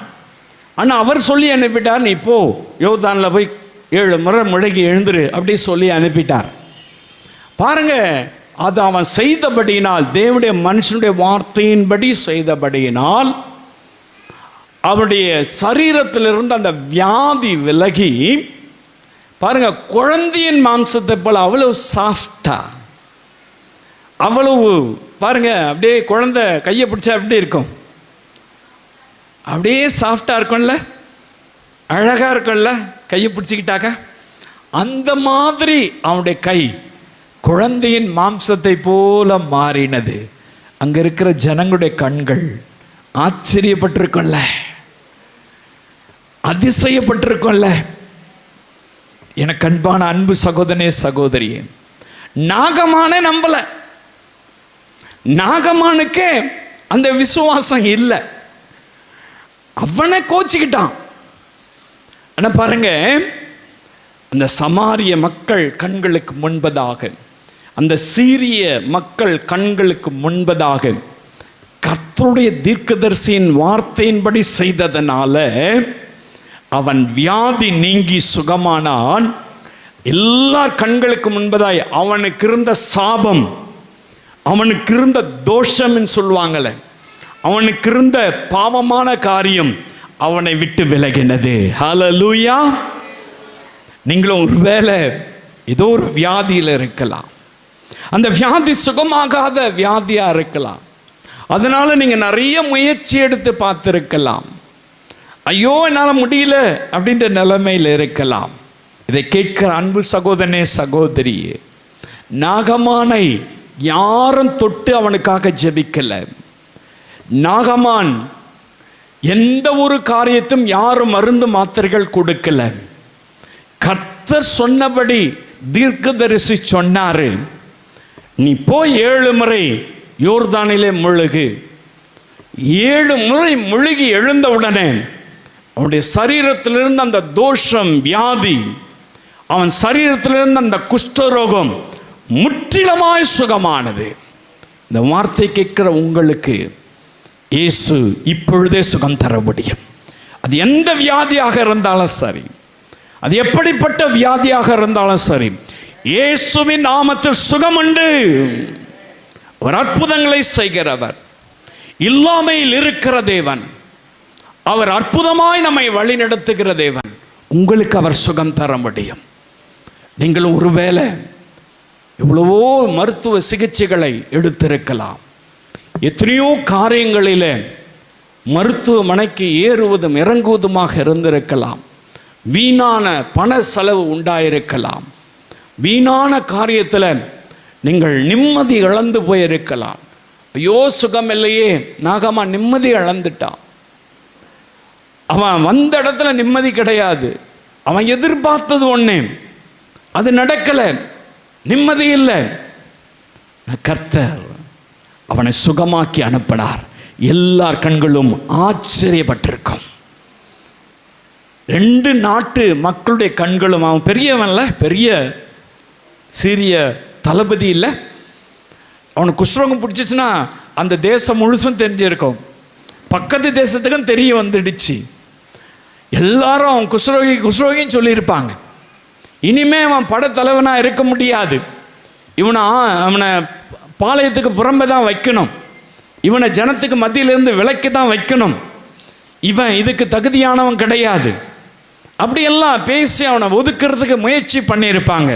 S1: ஆனால் அவர் சொல்லி அனுப்பிட்டார், நீ போ யோர்தானில் போய் 7 முறை முழுகி எழுந்துரு அப்படி சொல்லி அனுப்பிட்டார். பாருங்க, அது அவன் செய்தபடியினால், தேவனுடைய மனுஷனுடைய வார்த்தையின்படி செய்தபடியினால் அவனுடைய சரீரத்திலிருந்து அந்த வியாதி விலகி, பாருங்க, குழந்தையின் மாம்சத்தை போல அவ்வளவு சாஃப்டா, அவ்வளவு பாருங்க, அப்படியே குழந்தை கையை பிடிச்சா எப்படி இருக்கும், அப்படியே சாஃப்டா இருக்கும்ல, அழகா இருக்கும்ல கையை பிடிச்சிக்கிட்டாக்க. அந்த மாதிரி அவனுடைய கை குழந்தையின் மாம்சத்தை போல மாறினது. அங்க இருக்கிற ஜனங்களுடைய கண்கள் ஆச்சரியப்பட்டிருக்கும்ல, அதிசயப்பட்டிருக்கும்ல. எனக்கு அன்பான அன்பு சகோதரனே சகோதரியே, நாகமான நம்பல, நாகமானுக்கே அந்த விசுவாசம் இல்லை, அவனை கோச்சிக்கிட்டான். ஆனா பாருங்க, அந்த சமாரிய மக்கள் கண்களுக்கு முன்பதாக, அந்த சீரிய மக்கள் கண்களுக்கு முன்பதாக கர்த்தருடைய தீர்க்கதரிசியின் வார்த்தையின்படி செய்ததனால அவன் வியாதி நீங்கி சுகமானான். எல்லா கண்களுக்கு முன்பதாய் அவனுக்கு இருந்த சாபம், அவனுக்கு இருந்த தோஷம் சொல்லுவாங்கள்ல, அவனுக்கு இருந்த பாவமான காரியம் அவனை விட்டு விலகினது. ஹல்லேலூயா. நீங்களும் ஒருவேளை ஏதோ ஒரு வியாதியில் இருக்கலாம், அந்த வியாதி சுகமாகாத வியாதியா இருக்கலாம், அதனால நீங்க நிறைய முயற்சி எடுத்து பார்த்திருக்கலாம், ஐயோ என்னால் முடியல அப்படின்ற நிலைமையில் இருக்கலாம். இதை கேட்கிற அன்பு சகோதரனே சகோதரியே, நாகமானை யாரும் தொட்டு அவனுக்காக ஜெபிக்கல. நாகமான் எந்த ஒரு காரியத்தும் யாரும் மருந்து மாத்திரைகள் கொடுக்கல. கர்த்தர் சொன்னபடி தீர்க்கதரிசி சொன்னாரு, நீ போய் 7 முறை யோர்தானிலே முழுகு. 7 முறை முழுகி எழுந்தவுடனே அவனுடைய சரீரத்திலிருந்து அந்த தோஷம், வியாதி, அவன் சரீரத்திலிருந்து அந்த குஷ்டரோகம் முற்றிலுமாய் சுகமானது. இந்த வார்த்தை கேட்கிற உங்களுக்கு இயேசு இப்பொழுதே சுகம் தர முடியும். அது எந்த வியாதியாக இருந்தாலும் சரி, அது எப்படிப்பட்ட வியாதியாக இருந்தாலும் சரி, இயேசுவின் நாமத்தில் சுகம் உண்டு. அவர் அற்புதங்களை செய்கிறவர், இல்லாமையில் இருக்கிற தேவன், அவர் அற்புதமாய் நம்மை வழிநடத்துகிற தேவன். உங்களுக்கு அவர் சுகம் தர முடியும். நீங்கள் ஒருவேளை எவ்வளவோ மருத்துவ சிகிச்சைகளை எடுத்திருக்கலாம், எத்தனையோ காரியங்களில் மருத்துவமனைக்கு ஏறுவதும் இறங்குவதுமாக இருந்திருக்கலாம், வீணான பண செலவு உண்டாயிருக்கலாம், வீணான காரியத்தில் நீங்கள் நிம்மதி இழந்து போயிருக்கலாம். ஐயோ சுகம் இல்லையே, நாகமா நிம்மதி இழந்துட்டான். அவன் வந்த இடத்துல நிம்மதி கிடையாது. அவன் எதிர்பார்த்தது ஒன்று, அது நடக்கலை, நிம்மதி இல்லை. கர்த்தர் அவனை சுகமாக்கி அனுப்பினார். எல்லார் கண்களும் ஆச்சரியப்பட்டிருக்கும். 2 நாட்டு மக்களுடைய கண்களும், அவன் பெரியவன்ல, பெரிய சீரிய தளபதி இல்லை, அவனுக்கு குஷ்ரோகம் பிடிச்சிச்சுன்னா அந்த தேசம் முழுசும் தெரிஞ்சிருக்கும், பக்கத்து தேசத்துக்கும் தெரிய வந்துடுச்சு. எல்லாரும் அவன் குஷ்ரோகின்னு சொல்லியிருப்பாங்க. இனிமே அவன் படத்தலைவனாக இருக்க முடியாது, அவனை பாளையத்துக்கு புறம்பே தான் வைக்கணும், இவனை ஜனத்துக்கு மத்தியிலிருந்து விலக்கி தான் வைக்கணும், இவன் இதுக்கு தகுதியானவன் கிடையாது, அப்படியெல்லாம் பேசி அவனை ஒதுக்கிறதுக்கு முயற்சி பண்ணியிருப்பாங்க.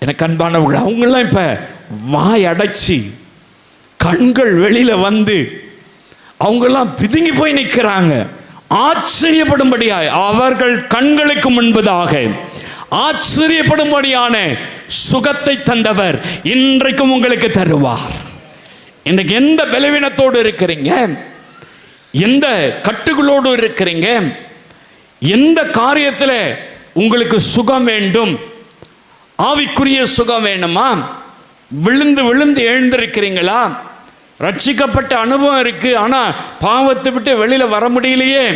S1: எனக்கு அன்பானவர்கள், அவங்களாம் இப்போ வாய் அடைச்சி கண்கள் வெளியில் வந்து அவங்கெல்லாம் பிதுங்கி போய் நிற்கிறாங்க. ஆச்சரியப்படும்படியாய் அவர்கள் கண்களுக்கு முன்பதாக ஆச்சரியப்படும்படியான சுகத்தை தந்தவர் இன்றைக்கும் உங்களுக்கு தருவார். இன்றைக்கு எந்த பலவீனத்தோடு இருக்கிறீங்க, எந்த கட்டுகளோடு இருக்கிறீங்க, எந்த காரியத்தில் உங்களுக்கு சுகம் வேண்டும், ஆவிக்குரிய சுகம் வேணுமா, விழுந்து விழுந்து எழுந்திருக்கிறீங்களா, ரட்சிக்கப்பட்ட அனுபவம் இருக்கு, ஆனால் பாவத்தை விட்டு வெளியில் வர முடியலையே,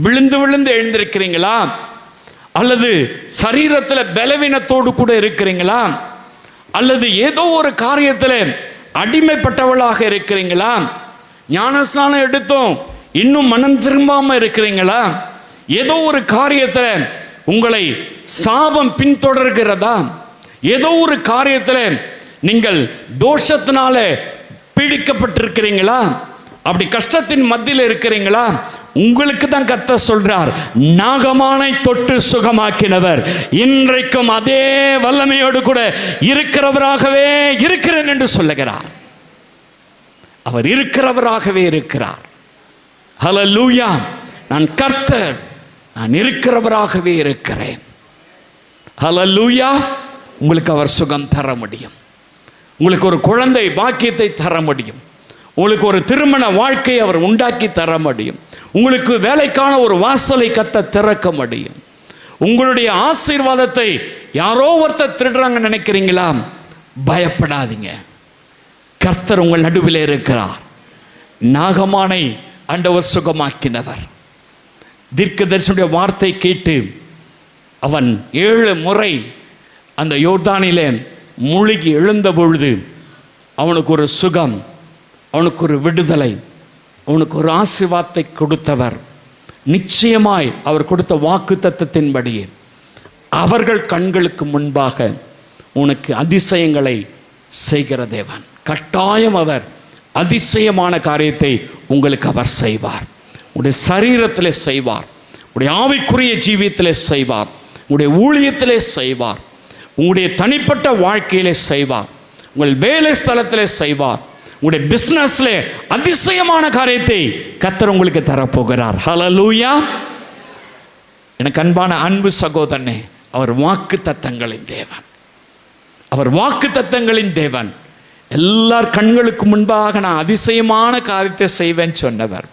S1: விழுந்து விழுந்து எழுந்திருக்கிறீங்களா, அல்லது சரீரத்தில் பலவீனத்தோடு கூட இருக்கிறீங்களா, அல்லது ஏதோ ஒரு காரியத்தில் அடிமைப்பட்டவளாக இருக்கிறீங்களா, ஞானஸ்நானம் எடுத்தோம் இன்னும் மனம் திரும்பாமல் இருக்கிறீங்களா, ஏதோ ஒரு காரியத்தில் உங்களை சாபம் பின்தொடர்கிறதா, ஏதோ ஒரு காரியத்தில் நீங்கள் தோஷத்தினால பீடிக்கப்பட்டிருக்கிறீங்களா, அப்படி கஷ்டத்தின் மத்தியில் இருக்கிறீங்களா, உங்களுக்கு தான் கர்த்தர் சொல்றார், நாகமானை தொட்டு சுகமாக்கினவர் இன்றைக்கும் அதே வல்லமையோடு கூட இருக்கிறவராகவே இருக்கிறேன் என்று சொல்லுகிறார். அவர் இருக்கிறவராகவே இருக்கிறார். ஹல்லேலூயா. நான் கர்த்தர், நான் இருக்கிறவராகவே இருக்கிறேன். ஹல்லேலூயா. உங்களுக்கு அவர் சுகம் தர முடியும். உங்களுக்கு ஒரு குழந்தை பாக்கியத்தை தர முடியும். உங்களுக்கு ஒரு திருமண வாழ்க்கையை அவர் உண்டாக்கி தர முடியும். உங்களுக்கு வேலைக்கான ஒரு வாசலை கர்த்தர் திறக்க முடியும். உங்களுடைய ஆசீர்வாதத்தை யாரோ ஒருத்தர் திருடுறாங்க நினைக்கிறீங்களா? பயப்படாதீங்க, கர்த்தர் உங்கள் நடுவில் இருக்கிறார். நாகமானை ஆண்டவர் சுகமாக்கினவர். தீர்க்கதரிசியுடைய வார்த்தை கேட்டு அவன் 7 முறை அந்த யோர்தானிலே முழுகி எழுந்த பொழுது அவனுக்கு ஒரு சுகம், அவனுக்கு ஒரு விடுதலை, அவனுக்கு ஒரு ஆசீர்வாதத்தை கொடுத்தவர். நிச்சயமாய் அவர் கொடுத்த வாக்கு தத்தத்தின்படியே அவர்கள் கண்களுக்கு முன்பாக உனக்கு அதிசயங்களை செய்கிற தேவன். கட்டாயம் அவர் அதிசயமான காரியத்தை உங்களுக்கு அவர் செய்வார். உங்களுடைய சரீரத்திலே செய்வார், உங்களுடைய ஆவிக்குரிய ஜீவியத்திலே செய்வார், உங்களுடைய ஊழியத்திலே செய்வார், உங்களுடைய தனிப்பட்ட வாழ்க்கையிலே செய்வார், உங்கள் வேலை ஸ்தலத்திலே செய்வார், உங்களுடைய பிஸ்னஸ்ல அதிசயமான காரியத்தை கர்த்தர் உங்களுக்கு தரப்போகிறார். ஹல்லேலூயா. எனக்கு அன்பான அன்பு சகோதரனே, அவர் வாக்கு தத்தங்களின் தேவன். அவர் வாக்குத்தத்தங்களின் தேவன். எல்லார் கண்களுக்கு முன்பாக நான் அதிசயமான காரியத்தை செய்வேன் சொன்னவர்.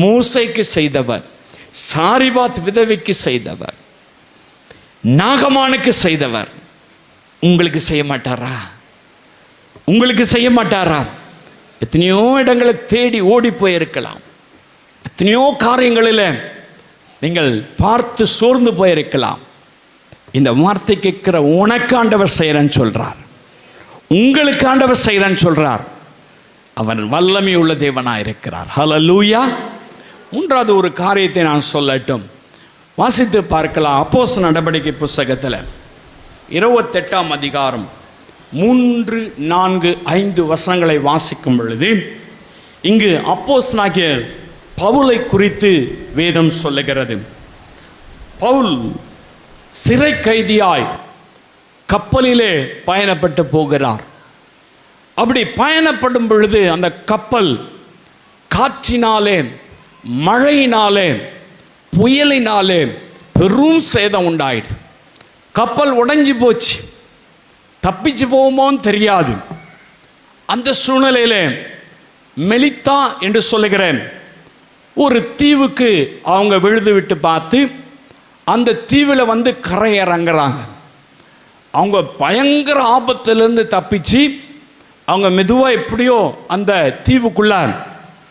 S1: மோசேக்கு செய்தவர், சாரிபாத் விதவைக்கு செய்தவர், நாகமானுக்கு செய்தவர். உங்களுக்கு செய்ய மாட்டாரா? உங்களுக்கு செய்ய மாட்டாரா? எத்தனையோ இடங்களை தேடி ஓடி போயிருக்கலாம். எத்தனையோ காரியங்களில் நீங்கள் பார்த்து சோர்ந்து போயிருக்கலாம். இந்த வார்த்தை கேட்கிற உனக்கு ஆண்டவர் செய்கிறேன்னு சொல்றார். உங்களுக்கு ஆண்டவர் செய்கிறேன்னு சொல்றார். அவன் வல்லமை உள்ள தேவனாக இருக்கிறார். ஹல்லேலூயா. மூன்றாவது ஒரு காரியத்தை நான் சொல்லட்டும், வாசித்து பார்க்கலாம். அப்போஸ்தலர் நடபடிக்கை புஸ்தகத்தில் 28ஆம் அதிகாரம் 3, 4, 5 வசனங்களை வாசிக்கும் பொழுது இங்கு அப்போஸ்தலனாகிய பவுலை குறித்து வேதம் சொல்லுகிறது. பவுல் சிறை கைதியாய் கப்பலிலே பயணப்பட்டு போகிறார். அப்படி பயணப்படும் பொழுது அந்த கப்பல் காற்றினாலே, மழையினாலே, புயலினாலே பெரும் சேதம் உண்டாயிடுது. கப்பல் உடைஞ்சு போச்சு. தப்பிச்சு போவோமோன்னு தெரியாது. அந்த சூழ்நிலையில் மெலித்தா என்று சொல்லுகிறேன் ஒரு தீவுக்கு அவங்க விழுது விட்டு பார்த்து அந்த தீவில் வந்து கரை இறங்குறாங்க. அவங்க பயங்கர ஆபத்திலிருந்து தப்பிச்சு அவங்க மெதுவாக எப்படியோ அந்த தீவுக்குள்ளே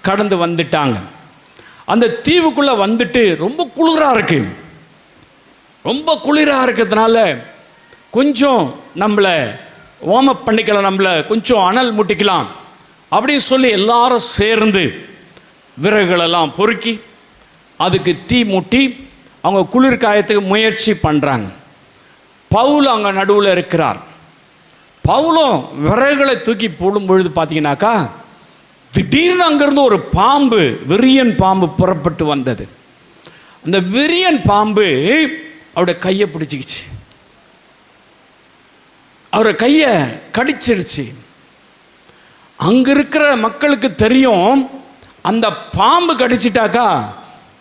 S1: கடந்து வந்துட்டாங்க. அந்த தீவுக்குள்ளே வந்துட்டு ரொம்ப குளிராக இருக்கு. ரொம்ப குளிராக இருக்கிறதுனால கொஞ்சம் நம்மளை வார்ம் அப் பண்ணிக்கலாம், நம்மளை கொஞ்சம் அனல் மூட்டிக்கலாம் அப்படின்னு சொல்லி எல்லாரும் சேர்ந்து விறகுகளெல்லாம் பொறுக்கி அதுக்கு தீ மூட்டி அவங்க குளிர் காயத்துக்கு முயற்சி பண்ணுறாங்க. பவுல் அங்கே நடுவில் இருக்கிறார். பவுலும் விறகுகளை தூக்கி போடும் பொழுது பார்த்தீங்கன்னாக்கா திடீர்னு அங்கேருந்து ஒரு பாம்பு, விரியன் பாம்பு புறப்பட்டு வந்தது. அந்த விரியன் பாம்பு அவருடைய கையை பிடிச்சிக்கிச்சு, அவருடைய கையை கடிச்சிருச்சு. அங்கே இருக்கிற மக்களுக்கு தெரியும், அந்த பாம்பு கடிச்சிட்டாக்கா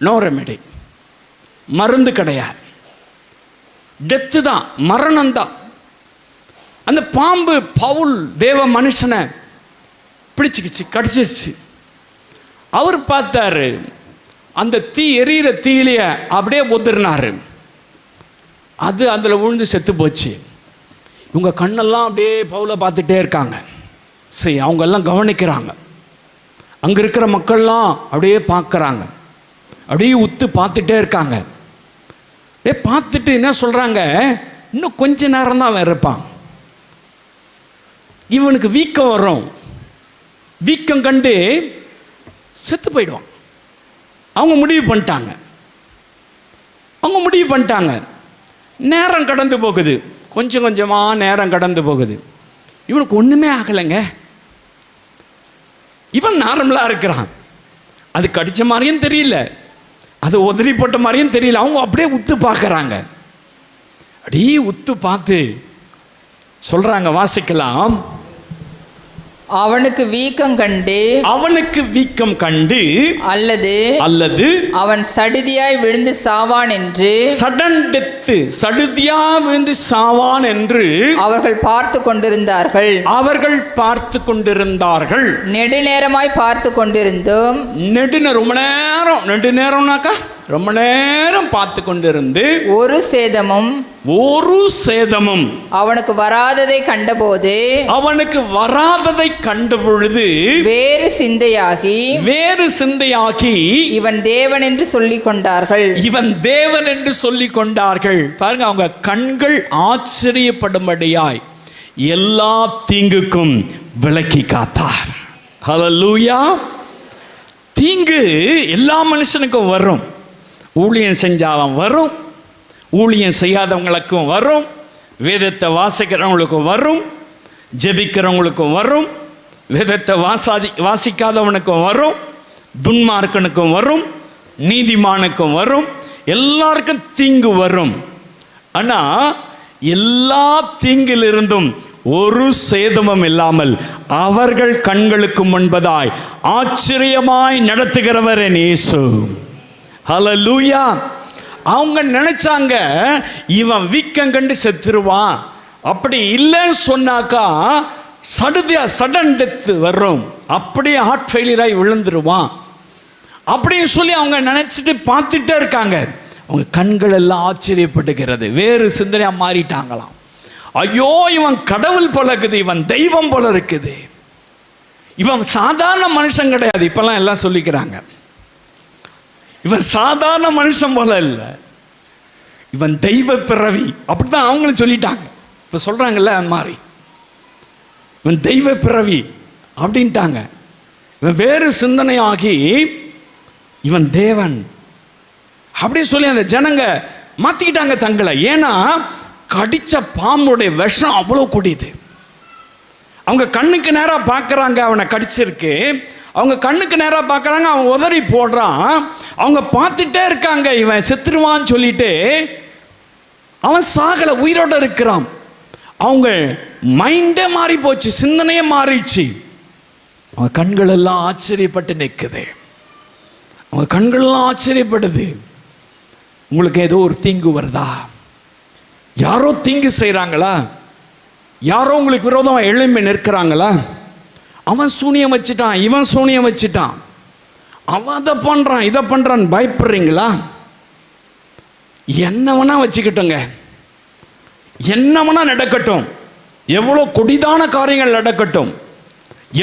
S1: நோ ரெமெடி, மருந்து கிடையாது, டெத்து தான், மரணம்தான். அந்த பாம்பு பவுல் தேவ மனுஷனை பிடிச்சிக்கிச்சு, கடிச்சிருச்சு. அவர் பார்த்தாரு, அந்த தீ எரியிற தீயிலேயே அப்படியே ஒதுறினாரு. அது அதில் விழுந்து செத்து போச்சு. இவங்க கண்ணெல்லாம் அப்படியே பவுலை பார்த்துட்டே இருக்காங்க. சரி, அவங்கெல்லாம் கவனிக்கிறாங்க. அங்கே இருக்கிற மக்கள்லாம் அப்படியே பார்க்குறாங்க, அப்படியே உத்து பார்த்துட்டே இருக்காங்க. பார்த்துட்டு என்ன சொல்கிறாங்க, இன்னும் கொஞ்ச நேரம் தான் இருப்பான், இவனுக்கு வீக்கம் வரும், வீக்கம் கண்டு செத்து போயிடுவான். அவங்க முடிவு பண்ணிட்டாங்க. நேரம் கடந்து போகுது, கொஞ்சம் கொஞ்சமாக நேரம் கடந்து போகுது. இவனுக்கு ஒன்றுமே ஆகலைங்க. இவன் நார்மலாக இருக்கிறான். அது கடிச்ச மாதிரியும் தெரியல, அது உதறி போட்ட மாதிரியும் தெரியல. அவங்க அப்படியே உத்து பார்க்குறாங்க. அப்படியே உத்து பார்த்து சொல்கிறாங்க, வாசிக்கலாம்.
S2: அவனுக்கு வீக்கம் கண்டு அல்லது அவன் சடுதியாய் விழுந்து சாவான் என்று,
S1: சடன் டெத்து, சடுதியா விழுந்து சாவான் என்று
S2: அவர்கள் பார்த்து கொண்டிருந்தார்கள்.
S1: நெடுநேரமாய் பார்த்து கொண்டிருந்தோம். நெடுநேரம்னாக்கா ரொம்ப நேரம் பார்த்து கொண்டிருந்து
S2: ஒரு சேதமும்
S1: அவனுக்கு வராததை கண்டபொழுது வேறு சிந்தையாகி இவன் தேவன் என்று சொல்லிக் கொண்டார்கள். பாருங்க, அவங்க கண்கள் ஆச்சரியப்படும்படியாய் எல்லா தீங்குக்கும் விலக்கி காத்தார். ஹல்லேலூயா. தீங்கு எல்லா மனுஷனுக்கும் வரும். ஊழியம் செஞ்சாலும் வரும், ஊழியம் செய்யாதவங்களுக்கும் வரும், வேதத்தை வாசிக்கிறவங்களுக்கும் வரும், ஜெபிக்கிறவங்களுக்கும் வரும், வேதத்தை வாசிக்காதவனுக்கும் வரும், துன்மார்க்கனுக்கும் வரும், நீதிமானுக்கும் வரும், எல்லாருக்கும் தீங்கு வரும். ஆனால் எல்லா தீங்கிலிருந்தும் ஒரு சேதமும் இல்லாமல் அவர்கள் கண்களுக்கு முன்பதாய் ஆச்சரியமாய் நடத்துகிறவர் என் இயேசு. ஹல்லேலூயா. அவங்க நினைச்சாங்க, இவன் வீக்கம் கண்டு செத்துருவான், அப்படி இல்லைன்னு சொன்னாக்கா சடன் டெத்து வரும், அப்படியே ஹார்ட் ஃபெயிலியராகி விழுந்துருவான் அப்படின்னு சொல்லி அவங்க நினச்சிட்டு பார்த்துட்டே இருக்காங்க. அவங்க கண்கள் எல்லாம் ஆச்சரியப்படுகிறது, வேறு சிந்தனையாக மாறிட்டாங்களாம். ஐயோ, இவன் கடவுள் போல இருக்குது, இவன் தெய்வம் போல இருக்குது, இவன் சாதாரண மனுஷன் கிடையாது. இப்பெல்லாம் எல்லாம் சொல்லிக்கிறாங்க, இவன் சாதாரண மனுஷன் போல இல்லை, இவன் தெய்வ பிறவி. அப்படித்தான் அவங்களும் சொல்லிட்டாங்க. இப்போ சொல்கிறாங்கல்ல அந்த மாதிரி, இவன் தெய்வ பிறவி அப்படின்ட்டாங்க. இவன் வேறு சிந்தனையாகி இவன் தேவன் அப்படின்னு சொல்லி அந்த ஜனங்க மாற்றிக்கிட்டாங்க தங்களை. ஏன்னா கடித்த பாம்புடைய விஷம் அவ்வளோ கொடியது. அவங்க கண்ணுக்கு நேராக பார்க்குறாங்க, அவனை கடிச்சிருக்கு, அவங்க கண்ணுக்கு நேராக பார்க்குறாங்க, அவன் உதறி போடுறான், அவங்க பார்த்துட்டே இருக்காங்க, இவன் செத்துருவான்னு சொல்லிட்டு அவன் சாகலை, உயிரோடு இருக்கிறான். அவங்க மைண்டே மாறி போச்சு, சிந்தனையே மாறிடுச்சு. அவங்க கண்கள் எல்லாம் ஆச்சரியப்பட்டு நிற்குது, அவங்க கண்கள்லாம் ஆச்சரியப்படுது. உங்களுக்கு ஏதோ ஒரு தீங்கு வருதா? யாரோ தீங்கு செய்கிறாங்களா? யாரோ உங்களுக்கு விரோதமாக எழும்பி நிற்கிறாங்களா? அவன் சூனியம் வச்சுட்டான், இவன் சூனியம் வச்சுட்டான், அவன் அதை பண்ணுறான் இதை பண்ணுறான்னு பயப்படுறீங்களா? என்ன வேணா வச்சுக்கிட்டோங்க, என்ன வேணா நடக்கட்டும், எவ்வளோ கொடிதான காரியங்கள் நடக்கட்டும்,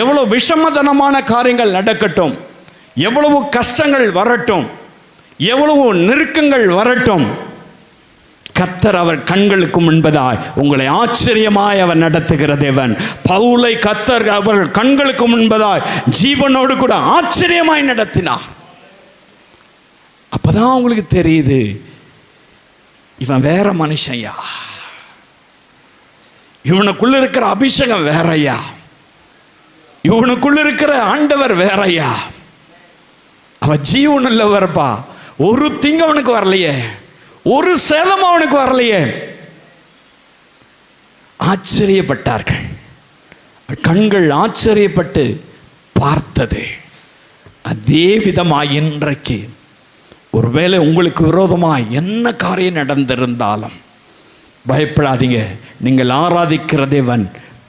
S1: எவ்வளோ விஷமதனமான காரியங்கள் நடக்கட்டும், எவ்வளவு கஷ்டங்கள் வரட்டும், எவ்வளவு நெருக்கங்கள் வரட்டும், கர்த்தர் அவர் கண்களுக்கு முன்பதாய் உங்களை ஆச்சரியமாய் அவர் நடத்துகிற தேவன். பவுலை கர்த்தர் அவர் கண்களுக்கு முன்பதாய் ஜீவனோடு கூட ஆச்சரியமாய் நடத்தினார். அப்பதான் உங்களுக்கு தெரியுது, இவன் வேற மனுஷன்யா, இவனுக்குள்ள இருக்கிற அபிஷேகம் வேறையா, இவனுக்குள்ள இருக்கிற ஆண்டவர் வேறையா, அவன் ஜீவன் இல்லவர்ப்பா, ஒரு திங்க அவனுக்கு வரலையே, ஒரு சேதம் அவனுக்கு வரலையே. ஆச்சரியப்பட்டார்கள், கண்கள் ஆச்சரியப்பட்டு பார்த்தது. அதே விதமாய் இன்றைக்கு ஒருவேளை உங்களுக்கு விரோதமாய் என்ன காரியம் நடந்திருந்தாலும் பயப்படாதீங்க. நீங்கள் ஆராதிக்கிற தேவன்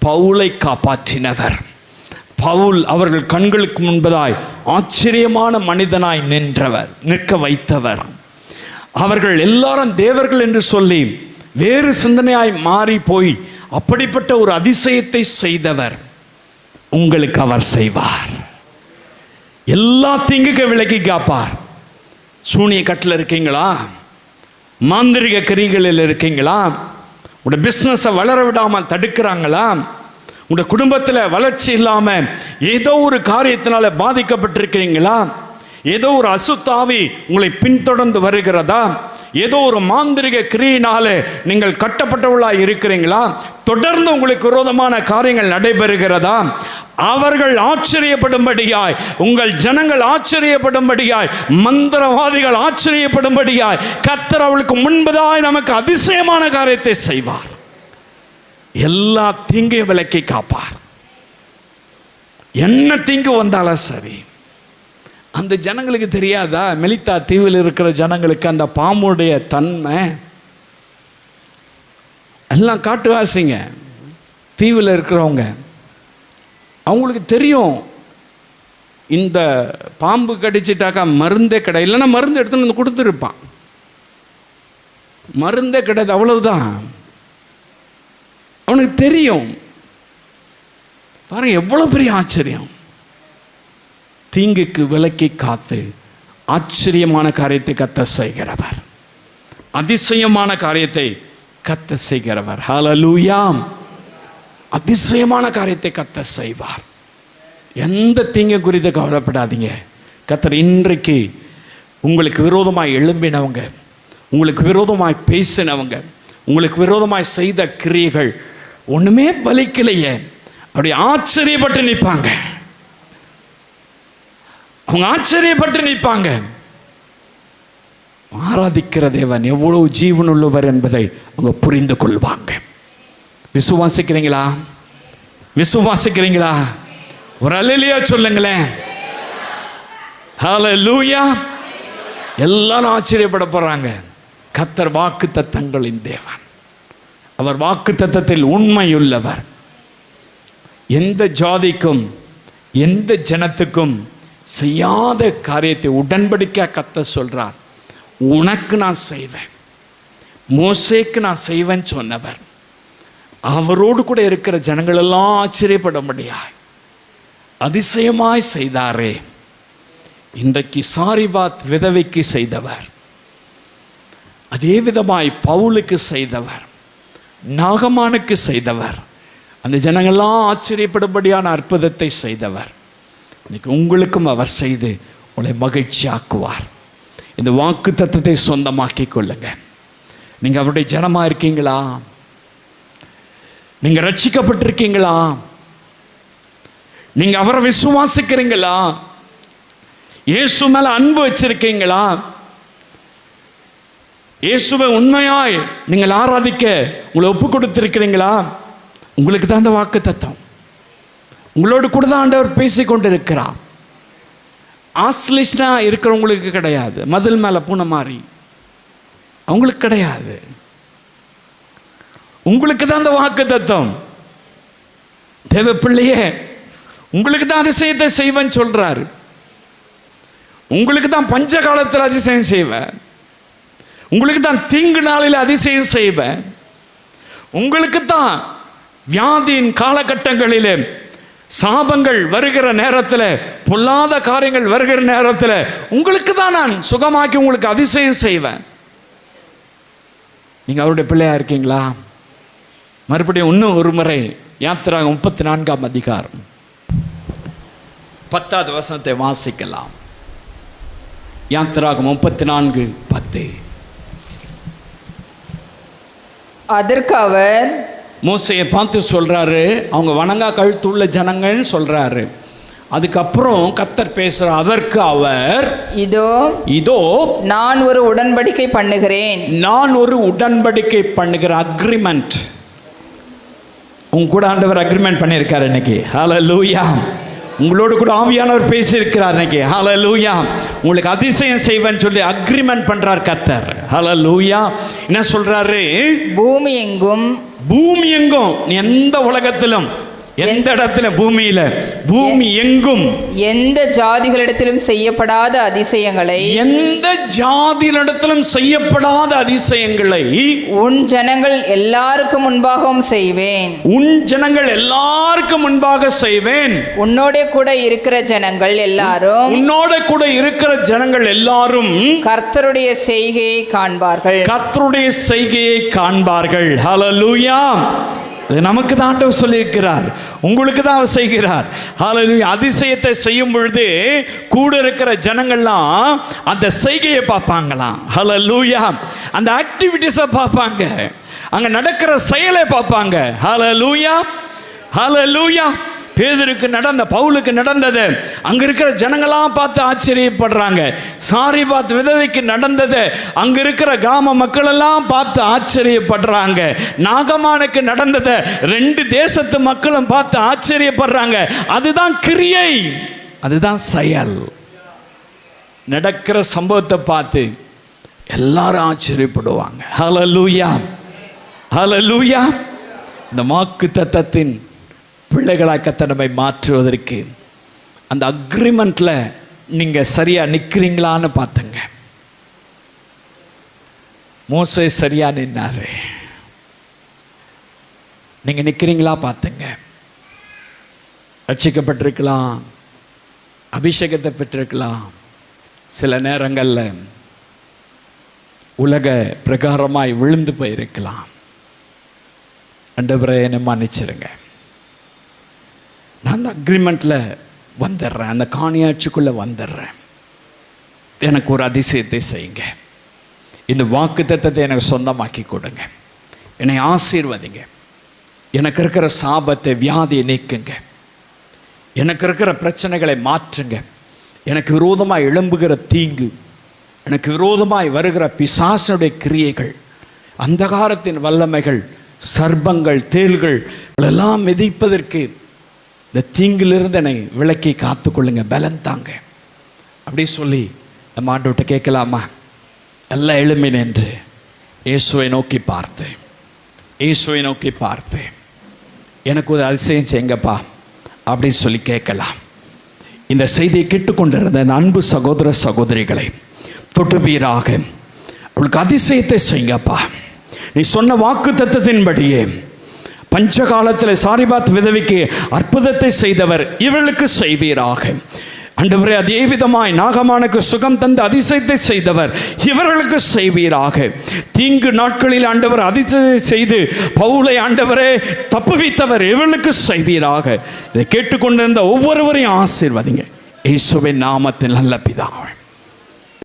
S1: பவுலை காப்பாற்றினவர். பவுல் அவர்கள் கண்களுக்கு முன்பதாய் ஆச்சரியமான மனிதனாய் நிற்க வைத்தவர். அவர்கள் எல்லாரும் தேவர்கள் என்று சொல்லி வேறு சிந்தனையாய் மாறி போய் அப்படிப்பட்ட ஒரு அதிசயத்தை செய்தவர் உங்களுக்கு அவர் செய்வார். எல்லா தீங்குக்கு விலக்கி காப்பார். சூனிய கட்டில் இருக்கீங்களா? மாந்திரிக கிரிகளில் இருக்கீங்களா? உங்களோட பிஸ்னஸை வளர விடாமல் தடுக்கிறாங்களா? உங்களோட குடும்பத்தில் வளர்ச்சி இல்லாமல் ஏதோ ஒரு காரியத்தினால பாதிக்கப்பட்டிருக்கிறீங்களா? ஏதோ ஒரு அசுத்தாவி உங்களை பின்தொடர்ந்து வருகிறதா? ஏதோ ஒரு மாந்திரிக கிரியினால நீங்கள் கட்டப்பட்டவர்களாக இருக்கிறீங்களா? தொடர்ந்து உங்களுக்கு விரோதமான காரியங்கள் நடைபெறுகிறதா? அவர்கள் ஆச்சரியப்படும்படியாய், உங்கள் ஜனங்கள் ஆச்சரியப்படும்படியாய், மந்திரவாதிகள் ஆச்சரியப்படும்படியாய் கர்த்தர் அவளுக்கு முன்பதாய் நமக்கு அதிசயமான காரியத்தை செய்வார். எல்லா தீங்கையும் விலக்கி காப்பார். என்ன தீங்கு வந்தாலும் சரி. அந்த ஜனங்களுக்கு தெரியாதா? மெலித்தா தீவில் இருக்கிற ஜனங்களுக்கு அந்த பாம்புடைய தன்மை எல்லாம் காட்டுவாசிங்க, தீவில் இருக்கிறவங்க, அவங்களுக்கு தெரியும். இந்த பாம்பு கடிச்சிட்டாக்கா மருந்தே கிடையாது, இல்லைன்னா மருந்து எடுத்துன்னு வந்து கொடுத்துருப்பான். மருந்தே கிடையாது, அவ்வளவுதான். அவனுக்கு தெரியும். பாருங்க எவ்வளோ பெரிய ஆச்சரியம். தீங்குக்கு விலக்கி காத்து ஆச்சரியமான காரியத்தை கத்த செய்கிறவர், அதிசயமான காரியத்தை கத்த செய்கிறவர். ஹல்லேலூயா. அதிசயமான காரியத்தை கத்த செய்வார். எந்த தீங்கு குறித்து கவலைப்படாதீங்க. கர்த்தர் இன்றைக்கு உங்களுக்கு விரோதமாய் எழும்பினவங்க, உங்களுக்கு விரோதமாய் பேசினவங்க, உங்களுக்கு விரோதமாய் செய்த கிரியைகள் ஒண்ணுமே பலிக்கலையே, அப்படி ஆச்சரியப்பட்டு நிற்பாங்க. அவங்க ஆச்சரியப்பட்டு நிற்பாங்க. ஆராதிக்கிற தேவன் எவ்வளவு ஜீவன் உள்ளவர் என்பதை அவங்க புரிந்து கொள்வாங்க. விசுவாசிக்கிறீங்களா? விசுவாசிக்கிறீங்களா? ஒரு அல்லேலூயா சொல்லுங்களேன். ஹல்லேலூயா. எல்லாரும் ஆச்சரியப்பட போறாங்க. கர்த்தர் வாக்குத்தத்தங்களின் தேவன். அவர் வாக்குத்தத்தத்தில் உண்மையுள்ளவர். எந்த ஜாதிக்கும் எந்த ஜனத்துக்கும் செய்யாத காரியத்தை உடன்படிக்கை கர்த்தர் சொல்றார். உனக்கு நான் செய்வேன், மோசேக்கு நான் செய்வேன் சொன்னவர். அவரோடு கூட இருக்கிற ஜனங்கள் எல்லாம் ஆச்சரியப்படும்படியாய் அதிசயமாய் செய்தாரே. இன்றைக்கு சாரிபாத் விதவைக்கு செய்தவர், அதே விதமாய் பவுலுக்கு செய்தவர், நாகமானுக்கு செய்தவர், அந்த ஜனங்கள்லாம் ஆச்சரியப்படும்படியான அற்புதத்தை செய்தவர். இன்னைக்கு உங்களுக்கும் அவர் செய்து உங்களை மகிழ்ச்சியாக்குவார். இந்த வாக்கு தத்தத்தை சொந்தமாக்கி கொள்ளுங்க. நீங்க அவருடைய ஜனமா இருக்கீங்களா? நீங்க ரட்சிக்கப்பட்டிருக்கீங்களா? நீங்க அவரை விசுவாசிக்கிறீங்களா? இயேசு மேல அன்பு வச்சிருக்கீங்களா? இயேசுவை உண்மையாய் நீங்கள் ஆராதிக்க உங்களை ஒப்பு கொடுத்திருக்கிறீங்களா? உங்களுக்கு தான் அந்த வாக்கு தத்தம். உங்களோடு கூட தான் ஆண்டவர் பேசி கொண்டு இருக்கிறார். ஆஸ்லிஸ்டா இருக்கிறவங்களுக்கு கிடையாது. மதில் மேல பூனை மாதிரி அவங்களுக்கு கிடையாது. உங்களுக்கு தான் அந்த வாக்கு தத்தம். தேவ பிள்ளையே, உங்களுக்கு தான் அதிசயத்தை செய்வேன்னு சொல்றாரு. உங்களுக்கு தான் பஞ்ச காலத்தில் அதிசயம் செய்வேன். உங்களுக்கு தான் தீங்கு நாளில் அதிசயம் செய்வேன். உங்களுக்கு தான் வியாதியின் காலகட்டங்களிலே, சாபங்கள் வருகிற நேரத்தில், பொல்லாத காரியங்கள் வருகிற நேரத்தில் உங்களுக்கு தான் நான் சுகமாக்கி உங்களுக்கு அதிசயம் செய்வேன். நீங்க அவருடைய பிள்ளையா இருக்கீங்களா? மறுபடியும் இன்னும் ஒரு முறை யாத்திராகமம் 34ஆம் அதிகாரம் 10வது வசனத்தை வாசிக்கலாம். யாத்திராகமம் 34:10.
S2: அதற்கு அவர்
S1: மோசையை பார்த்து சொல்றாரு, அவங்க வணங்கா கழுத்துள்ள ஜனங்கள்னு சொல்றாரு. அதுக்கப்புறம் கர்த்தர் பேசுற. அதற்கு அவர், இதோ
S2: நான் ஒரு உடன்படிக்கை பண்ணுகிறேன்.
S1: நான் ஒரு உடன்படிக்கை பண்ணுகிற அக்ரிமெண்ட். உங்க கூட ஆண்டவர் அக்ரிமெண்ட் பண்ணியிருக்காரு இன்னைக்கு. ஹல்லேலூயா. உங்களோடு கூட ஆவியானவர் பேசியிருக்கிறார் இன்னைக்கு. ஹல்லேலூயா. உங்களுக்கு அதிசயம் செய்வேன்னு சொல்லி அக்ரிமெண்ட் பண்றார் கர்த்தர். ஹல்லேலூயா. என்ன சொல்றாரு? பூமி எங்கும், நீ எந்த உலகத்திலும், எந்த இடத்துல, பூமியில, பூமி எங்கும்
S2: எந்த ஜாதிகளிடத்திலும் செய்யப்படாத அதிசயங்களை,
S1: எந்த ஜாதிகளிடத்திலும் செய்யப்படாத அதிசயங்களை
S2: உன் ஜனங்கள் எல்லாருக்கும் முன்பாகவும் செய்வேன்.
S1: உன் ஜனங்கள் எல்லாருக்கும் முன்பாக செய்வேன்.
S2: உன்னோட கூட இருக்கிற ஜனங்கள் எல்லாரும்,
S1: உன்னோட கூட இருக்கிற ஜனங்கள் எல்லாரும்
S2: கர்த்தருடைய செய்கையை காண்பார்கள்.
S1: கர்த்தருடைய செய்கையை காண்பார்கள். ஹல்லேலூயா. நமக்கு தான் ஆண்டவர் சொல்லியிருக்கிறார், உங்களுக்கு தான் அவர் செய்கிறார். ஹல்லேலூயா. அதிசயத்தை செய்யும் பொழுது கூட இருக்கிற ஜனங்கள்லாம் அந்த செய்கையை பார்ப்பாங்களாம். ஹல்லேலூயா. அந்த ஆக்டிவிட்டிஸை பார்ப்பாங்க, அங்க நடக்கிற செயலை பார்ப்பாங்க. ஹல்லேலூயா. ஹல்லேலூயா. பேதுருக்கு நடந்த, பவுலுக்கு நடந்தது அங்க இருக்கிற ஜனங்களாம் பார்த்து ஆச்சரியப்படுறாங்க. சாரிபாத் விதவைக்கு நடந்தது அங்க இருக்கிற கிராம மக்கள் எல்லாம் பார்த்து ஆச்சரியப்படுறாங்க. நாகமானுக்கு நடந்தது 2 தேசத்து மக்களும் பார்த்து ஆச்சரியப்படுறாங்க. அதுதான் கிரியை, அதுதான் செயல். நடக்கிற சம்பவத்தை பார்த்து எல்லாரும் ஆச்சரியப்படுவாங்க. ஹல்லேலூயா. ஹல்லேலூயா. இந்த வாக்கு தத்தத்தின் பிள்ளைகளாக கர்த்தர் நம்மை மாற்றுவதற்கு அந்த அக்ரிமெண்ட்ல நீங்க சரியா நிக்கிறீங்களான்னு பார்த்துங்க. மோசே சரியா நின்னாரு, நீங்க நிக்கிறீங்களா பார்த்துங்க. ரட்சிக்கப்பட்டிருக்கலாம், அபிஷேகத்தை பெற்றிருக்கலாம், சில நேரங்களில் உலக பிரகாரமாய் விழுந்து போயிருக்கலாம். ஆண்டவரே என்னை மன்னிச்சிருங்க, நான் அந்த அக்ரிமெண்ட்டில் வந்துடுறேன், அந்த காணியாட்சிக்குள்ளே வந்துடுறேன், எனக்கு ஒரு அதிசயத்தை செய்யுங்க, இந்த வாக்கு தத்தத்தை எனக்கு சொந்தமாக்கி கொடுங்க, என்னை ஆசீர்வதிங்க, எனக்கு இருக்கிற சாபத்தை, வியாதியை நீக்குங்க, எனக்கு இருக்கிற பிரச்சனைகளை மாற்றுங்க, எனக்கு விரோதமாக எழும்புகிற தீங்கு, எனக்கு விரோதமாய் வருகிற பிசாசுடைய கிரியைகள், அந்தகாரத்தின் வல்லமைகள், சர்ப்பங்கள், தேள்கள் எல்லாம் மிதிப்பதற்கு இந்த தீங்கிலிருந்து என்னை விலக்கி காத்துக்கொள்ளுங்க, பலன் தாங்க. அப்படி சொல்லி நம்ம ஆண்டவர்கிட்ட கேட்கலாமா? எல்லாம் எழும்பி நின்று இயேசுவை நோக்கி பார்த்து, இயேசுவை நோக்கி பார்த்து, எனக்கு ஒரு அதிசயம் செய்யுங்கப்பா அப்படின்னு சொல்லி கேட்கலாம். இந்த செய்தியை கேட்டுக்கொண்டிருந்த அன்பு சகோதர சகோதரிகளை தொட்டுவீராக, அவளுக்கு அதிசயத்தை செய்யுங்கப்பா. நீ சொன்ன வாக்கு தத்தத்தின்படியே பஞ்ச காலத்தில் சாரிபாத் விதவிக்கு அற்புதத்தை செய்தவர் இவளுக்கு செய்வீராக. ஆண்டவரே, அதே விதமாய் நாகமானுக்கு சுகம் தந்து அதிசயத்தை செய்தவர் இவர்களுக்கு செய்வீராக. தீங்கு நாட்களில் ஆண்டவர் அதிசயத்தை செய்து பவுலை ஆண்டவரே தப்புவித்தவர் இவர்களுக்கு செய்வீராக. இதை கேட்டுக்கொண்டிருந்த ஒவ்வொருவரையும் ஆசீர்வதிங்க இயேசுவின் நாமத்தில் நல்ல பிதாவே.